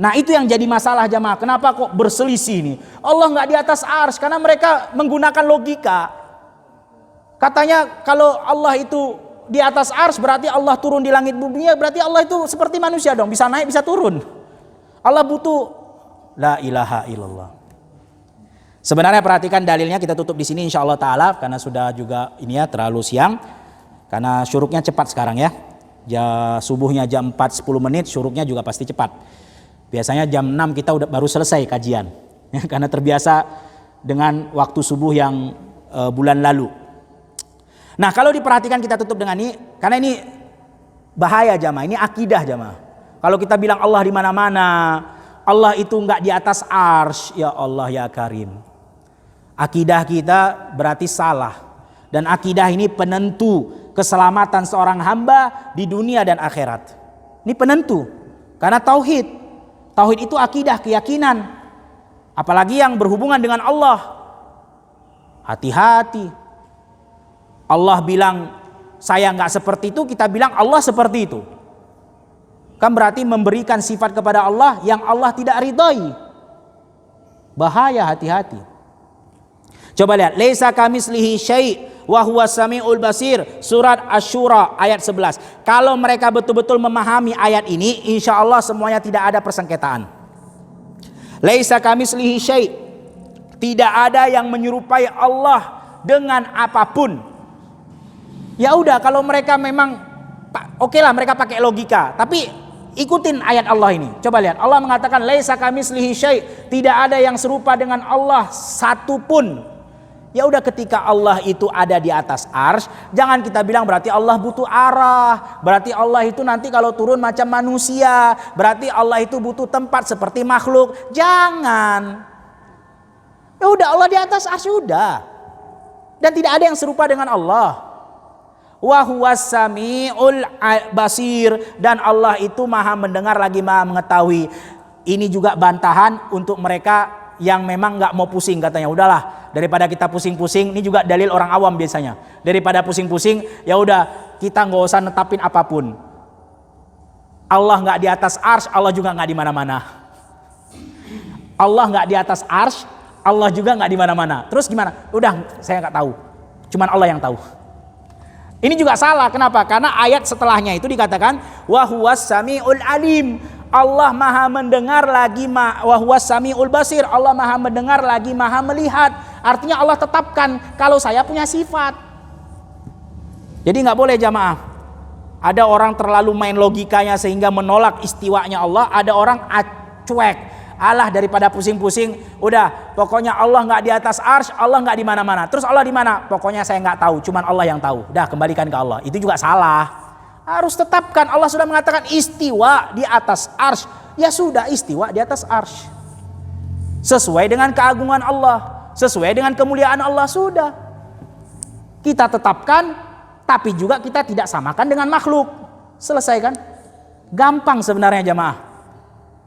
Nah itu yang jadi masalah jamaah. Kenapa kok berselisih nih? Allah nggak di atas arsy karena mereka menggunakan logika. Katanya kalau Allah itu di atas ars berarti Allah turun di langit bumi, berarti Allah itu seperti manusia dong, bisa naik bisa turun. Allah butuh, la ilaha illallah. Sebenarnya perhatikan dalilnya, kita tutup di sini insyaallah taala karena sudah juga ini ya terlalu siang. Karena syuruknya cepat sekarang ya. Subuhnya jam 4.10 menit, syuruknya juga pasti cepat. Biasanya jam 6 kita udah baru selesai kajian. Ya, karena terbiasa dengan waktu subuh yang bulan lalu. Nah, kalau diperhatikan kita tutup dengan ini, karena ini bahaya jamaah, ini akidah jamaah. Kalau kita bilang Allah di mana-mana, Allah itu enggak di atas arsy, ya Allah ya Karim. Akidah kita berarti salah. Dan akidah ini penentu keselamatan seorang hamba di dunia dan akhirat. Ini penentu. Karena tauhid. Tauhid itu akidah, keyakinan. Apalagi yang berhubungan dengan Allah. Hati-hati. Allah bilang saya enggak seperti itu, kita bilang Allah seperti itu. Kan berarti memberikan sifat kepada Allah yang Allah tidak ridhai. Bahaya, hati-hati. Coba lihat, laisa kamislihi syai' wa huwas samiul basir, surat Asy-Syura ayat 11. Kalau mereka betul-betul memahami ayat ini, insya Allah semuanya tidak ada persengketaan. Laisa kamislihi syai', tidak ada yang menyerupai Allah dengan apapun. Ya udah, kalau mereka memang oke lah mereka pakai logika, tapi ikutin ayat Allah ini. Coba lihat, Allah mengatakan laisa kamislihi syai', tidak ada yang serupa dengan Allah satupun. Ya udah, ketika Allah itu ada di atas arsy, jangan kita bilang berarti Allah butuh arah, berarti Allah itu nanti kalau turun macam manusia, berarti Allah itu butuh tempat seperti makhluk. Jangan. Ya udah, Allah di atas arsy udah. Dan tidak ada yang serupa dengan Allah. Wa huwas samiul basir, dan Allah itu maha mendengar lagi maha mengetahui. Ini juga bantahan untuk mereka yang memang nggak mau pusing, katanya udahlah daripada kita pusing-pusing. Ini juga dalil orang awam biasanya, daripada pusing-pusing ya udah kita nggak usah netapin apapun. Allah nggak di atas arsy, Allah juga nggak di mana-mana. Allah nggak di atas arsy, Allah juga nggak di mana-mana. Terus gimana? Udah saya nggak tahu, cuman Allah yang tahu. Ini juga salah. Kenapa? Karena ayat setelahnya itu dikatakan wa huwas samiul alim. Allah maha mendengar lagi wa huwas samiul basir. Allah maha mendengar lagi maha melihat. Artinya Allah tetapkan kalau saya punya sifat. Jadi nggak boleh jamaah. Ada orang terlalu main logikanya sehingga menolak istiwanya Allah. Ada orang cuek. Allah daripada pusing-pusing, udah pokoknya Allah nggak di atas arsy, Allah nggak di mana-mana. Terus Allah di mana? Pokoknya saya nggak tahu, cuman Allah yang tahu. Udah kembalikan ke Allah. Itu juga salah. Harus tetapkan, Allah sudah mengatakan istiwa di atas arsy. Ya sudah, istiwa di atas arsy. Sesuai dengan keagungan Allah, sesuai dengan kemuliaan Allah, sudah. Kita tetapkan, tapi juga kita tidak samakan dengan makhluk. Selesai kan? Gampang sebenarnya jamaah.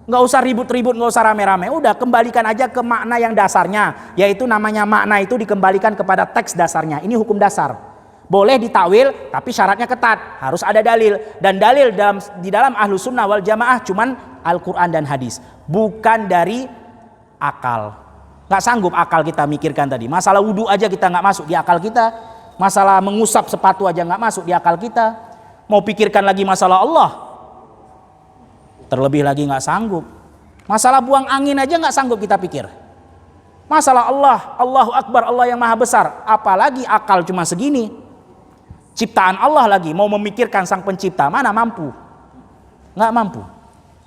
Nggak usah ribut-ribut, nggak usah rame-rame. Udah kembalikan aja ke makna yang dasarnya, yaitu namanya makna itu dikembalikan kepada teks dasarnya. Ini hukum dasar. Boleh ditakwil, tapi syaratnya ketat, harus ada dalil. Dan dalil di dalam ahlu sunnah wal jamaah cuman Al-Quran dan hadis, bukan dari akal. Nggak sanggup akal kita mikirkan tadi. Masalah wudhu aja kita nggak masuk di akal kita. Masalah mengusap sepatu aja nggak masuk di akal kita. Mau pikirkan lagi masalah Allah, terlebih lagi nggak sanggup. Masalah buang angin aja nggak sanggup kita pikir. Masalah Allah, Allahu Akbar, Allah yang maha besar, apalagi akal cuma segini. Ciptaan Allah lagi, mau memikirkan sang pencipta, mana mampu? Nggak mampu.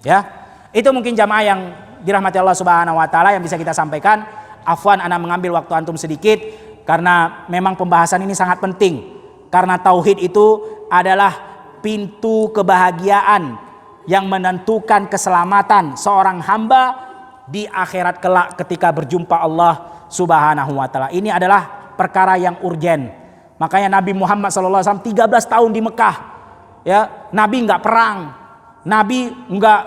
Ya, itu mungkin jamaah yang dirahmati Allah Subhanahu Wa Taala yang bisa kita sampaikan. Afwan, ana mengambil waktu antum sedikit karena memang pembahasan ini sangat penting. Karena tauhid itu adalah pintu kebahagiaan yang menentukan keselamatan seorang hamba di akhirat kelak ketika berjumpa Allah Subhanahu wa taala. Ini adalah perkara yang urgen. Makanya Nabi Muhammad SAW 13 tahun di Mekah, ya, Nabi nggak perang, Nabi nggak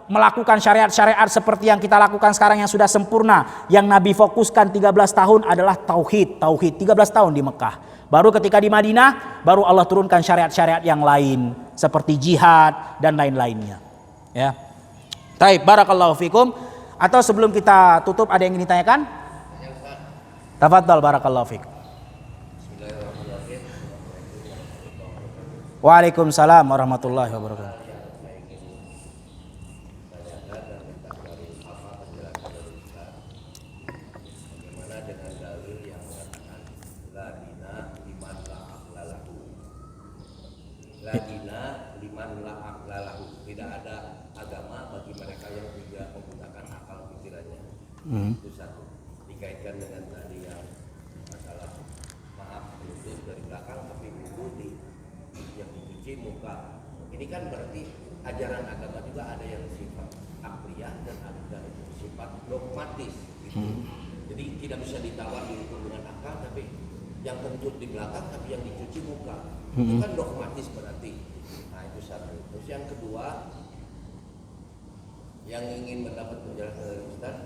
melakukan syariat-syariat seperti yang kita lakukan sekarang yang sudah sempurna. Yang Nabi fokuskan 13 tahun adalah tauhid, 13 tahun di Mekah. Baru ketika di Madinah, baru Allah turunkan syariat-syariat yang lain seperti jihad dan lain-lainnya. Ya, baik, barakallahu fikum. Atau sebelum kita tutup ada yang ingin ditanyakan? Tafadhal, barakallahu fikum. Waalaikumsalam warahmatullahi wabarakatuh. Ladina liman la aqlalahu, tidak ada agama bagi mereka yang tidak menggunakan akal pikirannya. Itu satu. Dikaitkan dengan tadi yang masalah maaf lutut dari belakang tapi wudu yang dicuci muka. Ini kan berarti ajaran agama juga ada yang sifat akliyah dan ada sifat dogmatis gitu. Jadi tidak bisa ditawar diukur dengan akal, tapi yang kentut di belakang tapi yang dicuci muka. Itu kan dogmatis berarti. Nah itu satu. Terus yang kedua, yang ingin mendapat penjelasan dari Ustaz,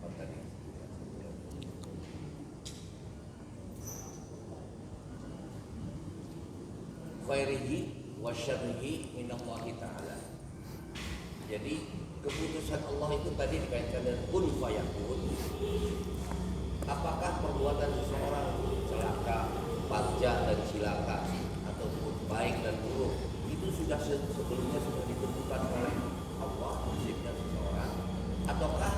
apa tadi? Khairihi wa syarrihi minallahi ta'ala. Jadi keputusan Allah itu tadi dikaitkan dengan kun fayakun. Apakah perbuatan seseorang celaka, parja dan cilaka ataupun baik dan buruk itu sudah sebelumnya sudah ditentukan oleh Allah nasibnya seseorang, ataukah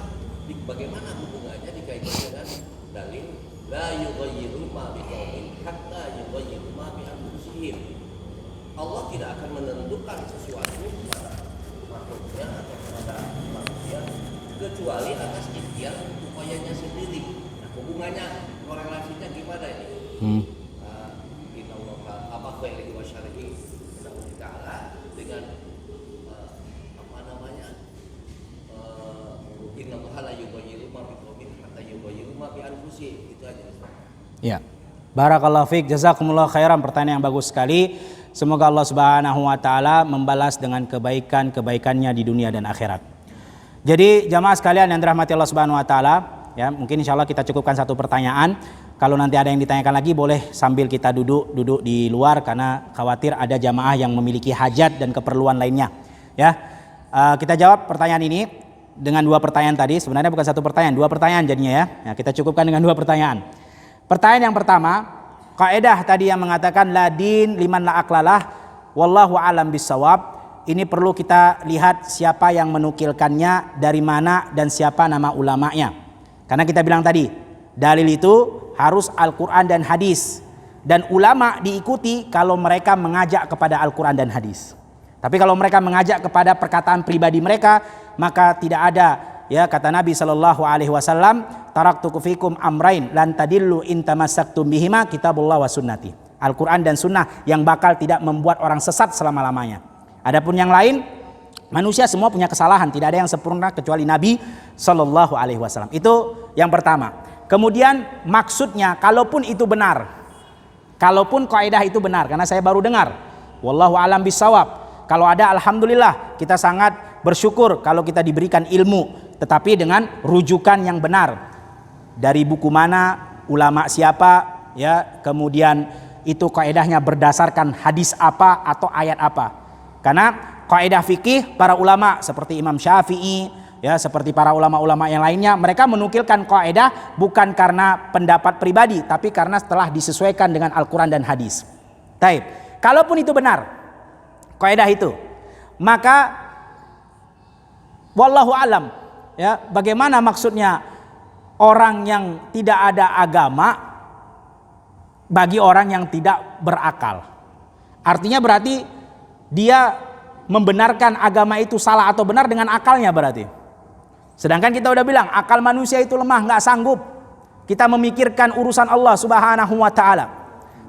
bagaimana hubungannya dikaitkan dengan dalil la yughayyiru ma biqaumin hatta yughayyiru ma bi anfusihim. Allah tidak akan menentukan sesuatu pada makhluknya atau pada manusia kecuali atas ikhtiar upayanya sendiri. Hubungannya, korelasinya gimana ini? Apa khairihi wa syarrihi minallahi ta'ala dengan apa namanya? Innallaha la yughayyiru ma biqaumin hatta yughayyiru ma bi anfusihim. Itu aja. Ya. Barakallahu fiik, jazakumullah khairan, pertanyaan yang bagus sekali. Semoga Allah Subhanahu wa taala membalas dengan kebaikan-kebaikannya di dunia dan akhirat. Jadi jamaah sekalian yang dirahmati Allah Subhanahu wa taala, ya, mungkin insya Allah kita cukupkan satu pertanyaan. Kalau nanti ada yang ditanyakan lagi boleh sambil kita duduk di luar karena khawatir ada jamaah yang memiliki hajat dan keperluan lainnya. Ya, kita jawab pertanyaan ini dengan dua pertanyaan tadi. Sebenarnya bukan satu pertanyaan, dua pertanyaan jadinya ya. Ya, kita cukupkan dengan dua pertanyaan. Pertanyaan yang pertama, kaidah tadi yang mengatakan ladin liman la aklalah, wallahu alam bisawab. Ini perlu kita lihat siapa yang menukilkannya, dari mana dan siapa nama ulamanya. Karena kita bilang tadi, dalil itu harus Al-Quran dan hadis. Dan ulama diikuti kalau mereka mengajak kepada Al-Quran dan hadis. Tapi kalau mereka mengajak kepada perkataan pribadi mereka, maka tidak ada, ya, kata Nabi SAW, taraktukum fikum amrain lan tadillu in tamassaktum bihima kitabullah wa sunnati. Al-Quran dan sunnah yang bakal tidak membuat orang sesat selama-lamanya. Adapun yang lain, manusia semua punya kesalahan, tidak ada yang sempurna kecuali Nabi SAW. Itu yang pertama. Kemudian maksudnya, kalaupun itu benar, kalaupun kaidah itu benar, karena saya baru dengar, wallahu alam bisawab. Kalau ada, alhamdulillah, kita sangat bersyukur kalau kita diberikan ilmu, tetapi dengan rujukan yang benar. Dari buku mana, ulama siapa, ya, kemudian itu kaidahnya berdasarkan hadis apa atau ayat apa. Karena kaidah fikih para ulama seperti Imam Syafi'i, ya, seperti para ulama-ulama yang lainnya, mereka menukilkan kaidah bukan karena pendapat pribadi, tapi karena setelah disesuaikan dengan Al-Quran dan hadis. Taib. Kalaupun itu benar, kaidah itu, maka wallahu alam, ya, bagaimana maksudnya orang yang tidak ada agama bagi orang yang tidak berakal. Artinya berarti dia membenarkan agama itu salah atau benar dengan akalnya berarti. Sedangkan kita udah bilang akal manusia itu lemah, nggak sanggup kita memikirkan urusan Allah Subhanahu wa taala.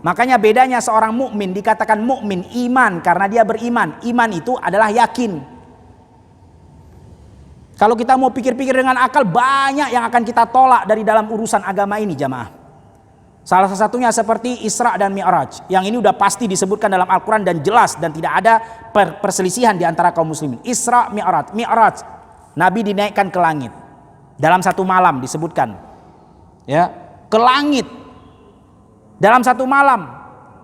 Makanya bedanya seorang mukmin dikatakan mukmin iman karena dia beriman. Iman itu adalah yakin. Kalau kita mau pikir-pikir dengan akal, banyak yang akan kita tolak dari dalam urusan agama ini, jamaah. Salah satunya seperti Isra dan Mi'raj. Yang ini udah pasti disebutkan dalam Al-Quran dan jelas dan tidak ada perselisihan di antara kaum muslimin. Isra, Mi'raj. Mi'raj, Nabi dinaikkan ke langit dalam satu malam disebutkan, ya, ke langit dalam satu malam.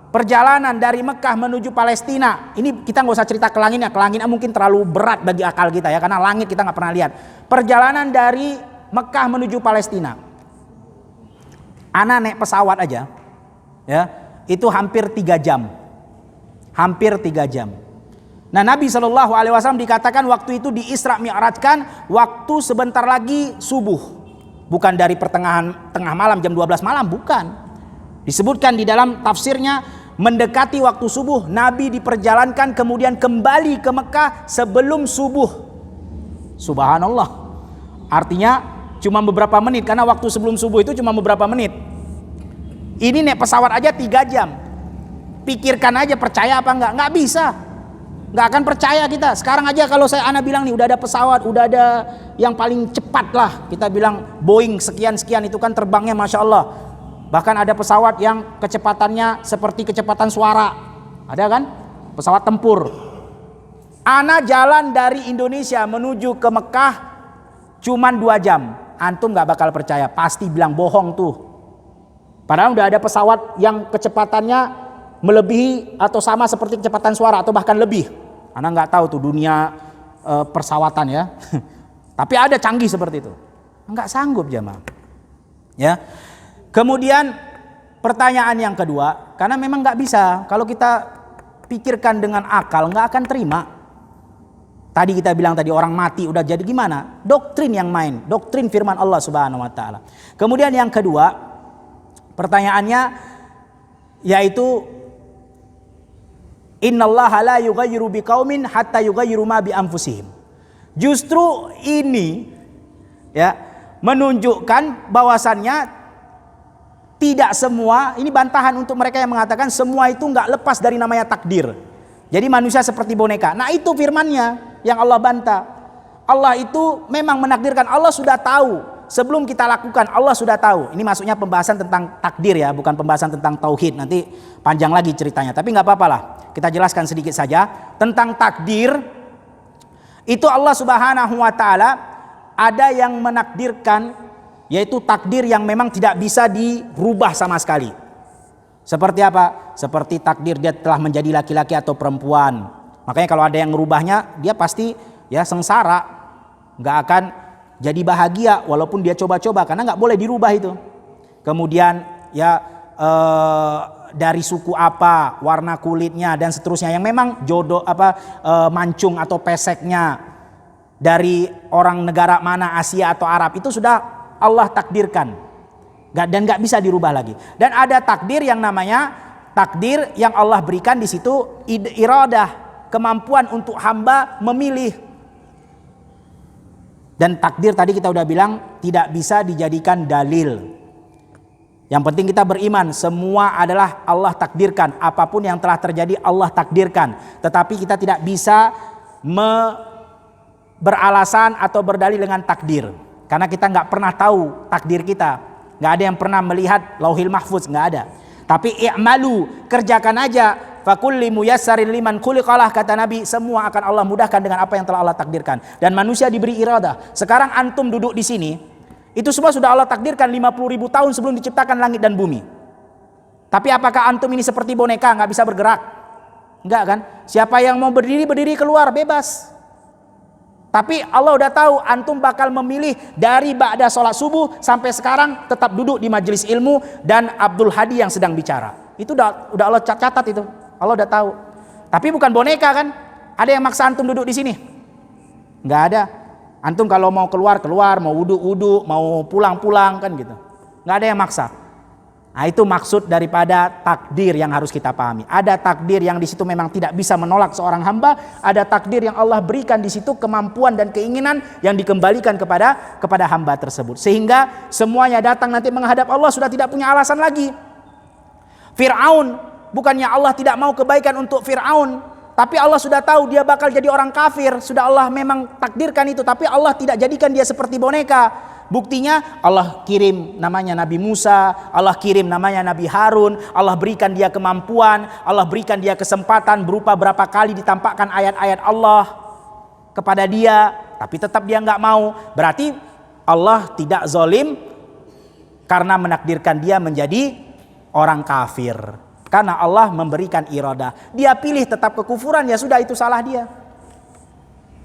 Perjalanan dari Mekah menuju Palestina. Ini kita nggak usah cerita ke langitnya. Ke langitnya mungkin terlalu berat bagi akal kita, ya, karena langit kita nggak pernah lihat. Perjalanan dari Mekah menuju Palestina. Ana naik pesawat aja, ya, itu hampir 3 jam. Hampir 3 jam. Nah, Nabi SAW dikatakan waktu itu di Isra Mi'rajkan, waktu sebentar lagi subuh. Bukan dari tengah malam jam 12 malam, bukan. Disebutkan di dalam tafsirnya, mendekati waktu subuh, Nabi diperjalankan kemudian kembali ke Mekah sebelum subuh. Subhanallah. Artinya cuma beberapa menit, karena waktu sebelum subuh itu cuma beberapa menit. Ini naik pesawat aja 3 jam. Pikirkan aja percaya apa enggak? Enggak bisa. Enggak akan percaya kita. Sekarang aja kalau ana bilang nih udah ada pesawat, udah ada yang paling cepat lah. Kita bilang Boeing sekian-sekian, itu kan terbangnya Masya Allah. Bahkan ada pesawat yang kecepatannya seperti kecepatan suara. Ada kan? Pesawat tempur. Ana jalan dari Indonesia menuju ke Mekah cuman 2 jam. Antum gak bakal percaya. Pasti bilang bohong tuh. Padahal udah ada pesawat yang kecepatannya melebihi atau sama seperti kecepatan suara atau bahkan lebih. Ana nggak tahu tuh dunia persawatan ya. Tapi ada canggih seperti itu. Nggak sanggup jemaah. Ya. Kemudian pertanyaan yang kedua, karena memang nggak bisa. Kalau kita pikirkan dengan akal nggak akan terima. Tadi kita bilang tadi orang mati udah jadi gimana? Doktrin yang main, doktrin firman Allah Subhanahu wa taala. Kemudian yang kedua, pertanyaannya yaitu innallaha la yughayyiru biqaumin hatta yughayyiru ma bi anfusihim. Justru ini ya menunjukkan bahwasannya tidak semua, ini bantahan untuk mereka yang mengatakan semua itu enggak lepas dari namanya takdir. Jadi manusia seperti boneka. Nah, itu firman-Nya yang Allah bantah. Allah itu memang menakdirkan, Allah sudah tahu. Sebelum kita lakukan, Allah sudah tahu. Ini maksudnya pembahasan tentang takdir ya, bukan pembahasan tentang tauhid. Nanti panjang lagi ceritanya, tapi nggak apa-apa lah. Kita jelaskan sedikit saja tentang takdir. Itu Allah Subhanahu wa taala ada yang menakdirkan, yaitu takdir yang memang tidak bisa dirubah sama sekali. Seperti apa? Seperti takdir dia telah menjadi laki-laki atau perempuan. Makanya kalau ada yang merubahnya, dia pasti ya sengsara, nggak akan jadi bahagia walaupun dia coba-coba, karena nggak boleh dirubah itu. Kemudian ya dari suku apa, warna kulitnya dan seterusnya yang memang jodoh mancung atau peseknya, dari orang negara mana, Asia atau Arab, itu sudah Allah takdirkan. Dan nggak bisa dirubah lagi. Dan ada takdir yang namanya takdir yang Allah berikan di situ iradah, kemampuan untuk hamba memilih. Dan takdir tadi kita udah bilang tidak bisa dijadikan dalil. Yang penting kita beriman, semua adalah Allah takdirkan. Apapun yang telah terjadi Allah takdirkan. Tetapi kita tidak bisa beralasan atau berdalil dengan takdir. Karena kita nggak pernah tahu takdir kita. Nggak ada yang pernah melihat lauhil mahfuz, nggak ada. Tapi i'malu, kerjakan aja. Fakulli muyassarin liman khuliqalah, kata Nabi, semua akan Allah mudahkan dengan apa yang telah Allah takdirkan. Dan manusia diberi iradah. Sekarang antum duduk di sini, itu semua sudah Allah takdirkan 50.000 tahun sebelum diciptakan langit dan bumi. Tapi apakah antum ini seperti boneka, nggak bisa bergerak? Enggak kan? Siapa yang mau berdiri keluar, bebas. Tapi Allah udah tahu antum bakal memilih dari ba'da sholat subuh sampai sekarang tetap duduk di majelis ilmu dan Abdul Hadi yang sedang bicara. Itu udah Allah catat itu. Allah udah tahu. Tapi bukan boneka kan? Ada yang maksa antum duduk di sini? Nggak ada. Antum kalau mau keluar, mau wudu, mau pulang kan gitu. Nggak ada yang maksa. Nah, itu maksud daripada takdir yang harus kita pahami. Ada takdir yang di situ memang tidak bisa menolak seorang hamba. Ada takdir yang Allah berikan di situ kemampuan dan keinginan yang dikembalikan kepada hamba tersebut. Sehingga semuanya datang nanti menghadap Allah sudah tidak punya alasan lagi. Fir'aun, bukannya Allah tidak mau kebaikan untuk Fir'aun, tapi Allah sudah tahu dia bakal jadi orang kafir. Sudah Allah memang takdirkan itu, tapi Allah tidak jadikan dia seperti boneka. Buktinya Allah kirim namanya Nabi Musa, Allah kirim namanya Nabi Harun, Allah berikan dia kemampuan, Allah berikan dia kesempatan berupa berapa kali ditampakkan ayat-ayat Allah kepada dia, tapi tetap dia nggak mau. Berarti Allah tidak zalim karena menakdirkan dia menjadi orang kafir. Karena Allah memberikan iradah. Dia pilih tetap kekufuran, ya sudah, itu salah dia.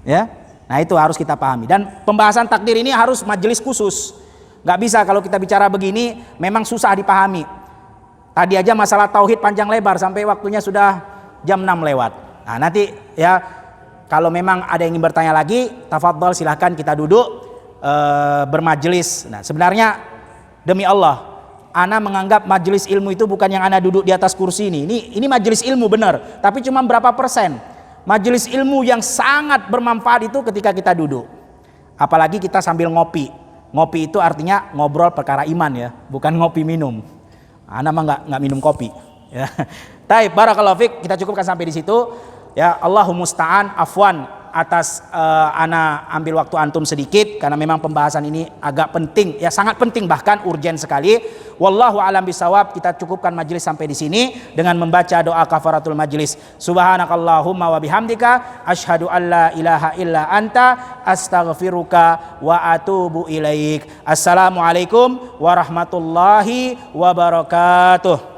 Ya. Nah, itu harus kita pahami. Dan pembahasan takdir ini harus majelis khusus. Nggak bisa kalau kita bicara begini, memang susah dipahami. Tadi aja masalah tauhid panjang lebar sampai waktunya sudah jam 6 lewat. Nah, nanti ya kalau memang ada yang ingin bertanya lagi, tafadhol silahkan kita duduk bermajelis. Nah, sebenarnya demi Allah, ana menganggap majelis ilmu itu bukan yang ana duduk di atas kursi ini. Ini majelis ilmu benar, tapi cuma berapa persen. Majelis ilmu yang sangat bermanfaat itu ketika kita duduk. Apalagi kita sambil ngopi. Ngopi itu artinya ngobrol perkara iman ya, bukan ngopi minum. Ana mah nggak minum kopi. Ya. Taib, barakallahu fik, kita cukupkan sampai di situ. Ya, Allahumma musta'an, afwan atas ana ambil waktu antum sedikit karena memang pembahasan ini agak penting, ya sangat penting bahkan urgen sekali. Wallahu alam bisawab. Kita cukupkan majelis sampai di sini dengan membaca doa kafaratul majelis. Subhanakallahumma wa bihamdika asyhadu an la ilaha illa anta astaghfiruka wa atubu ilaik. Assalamualaikum warahmatullahi wabarakatuh.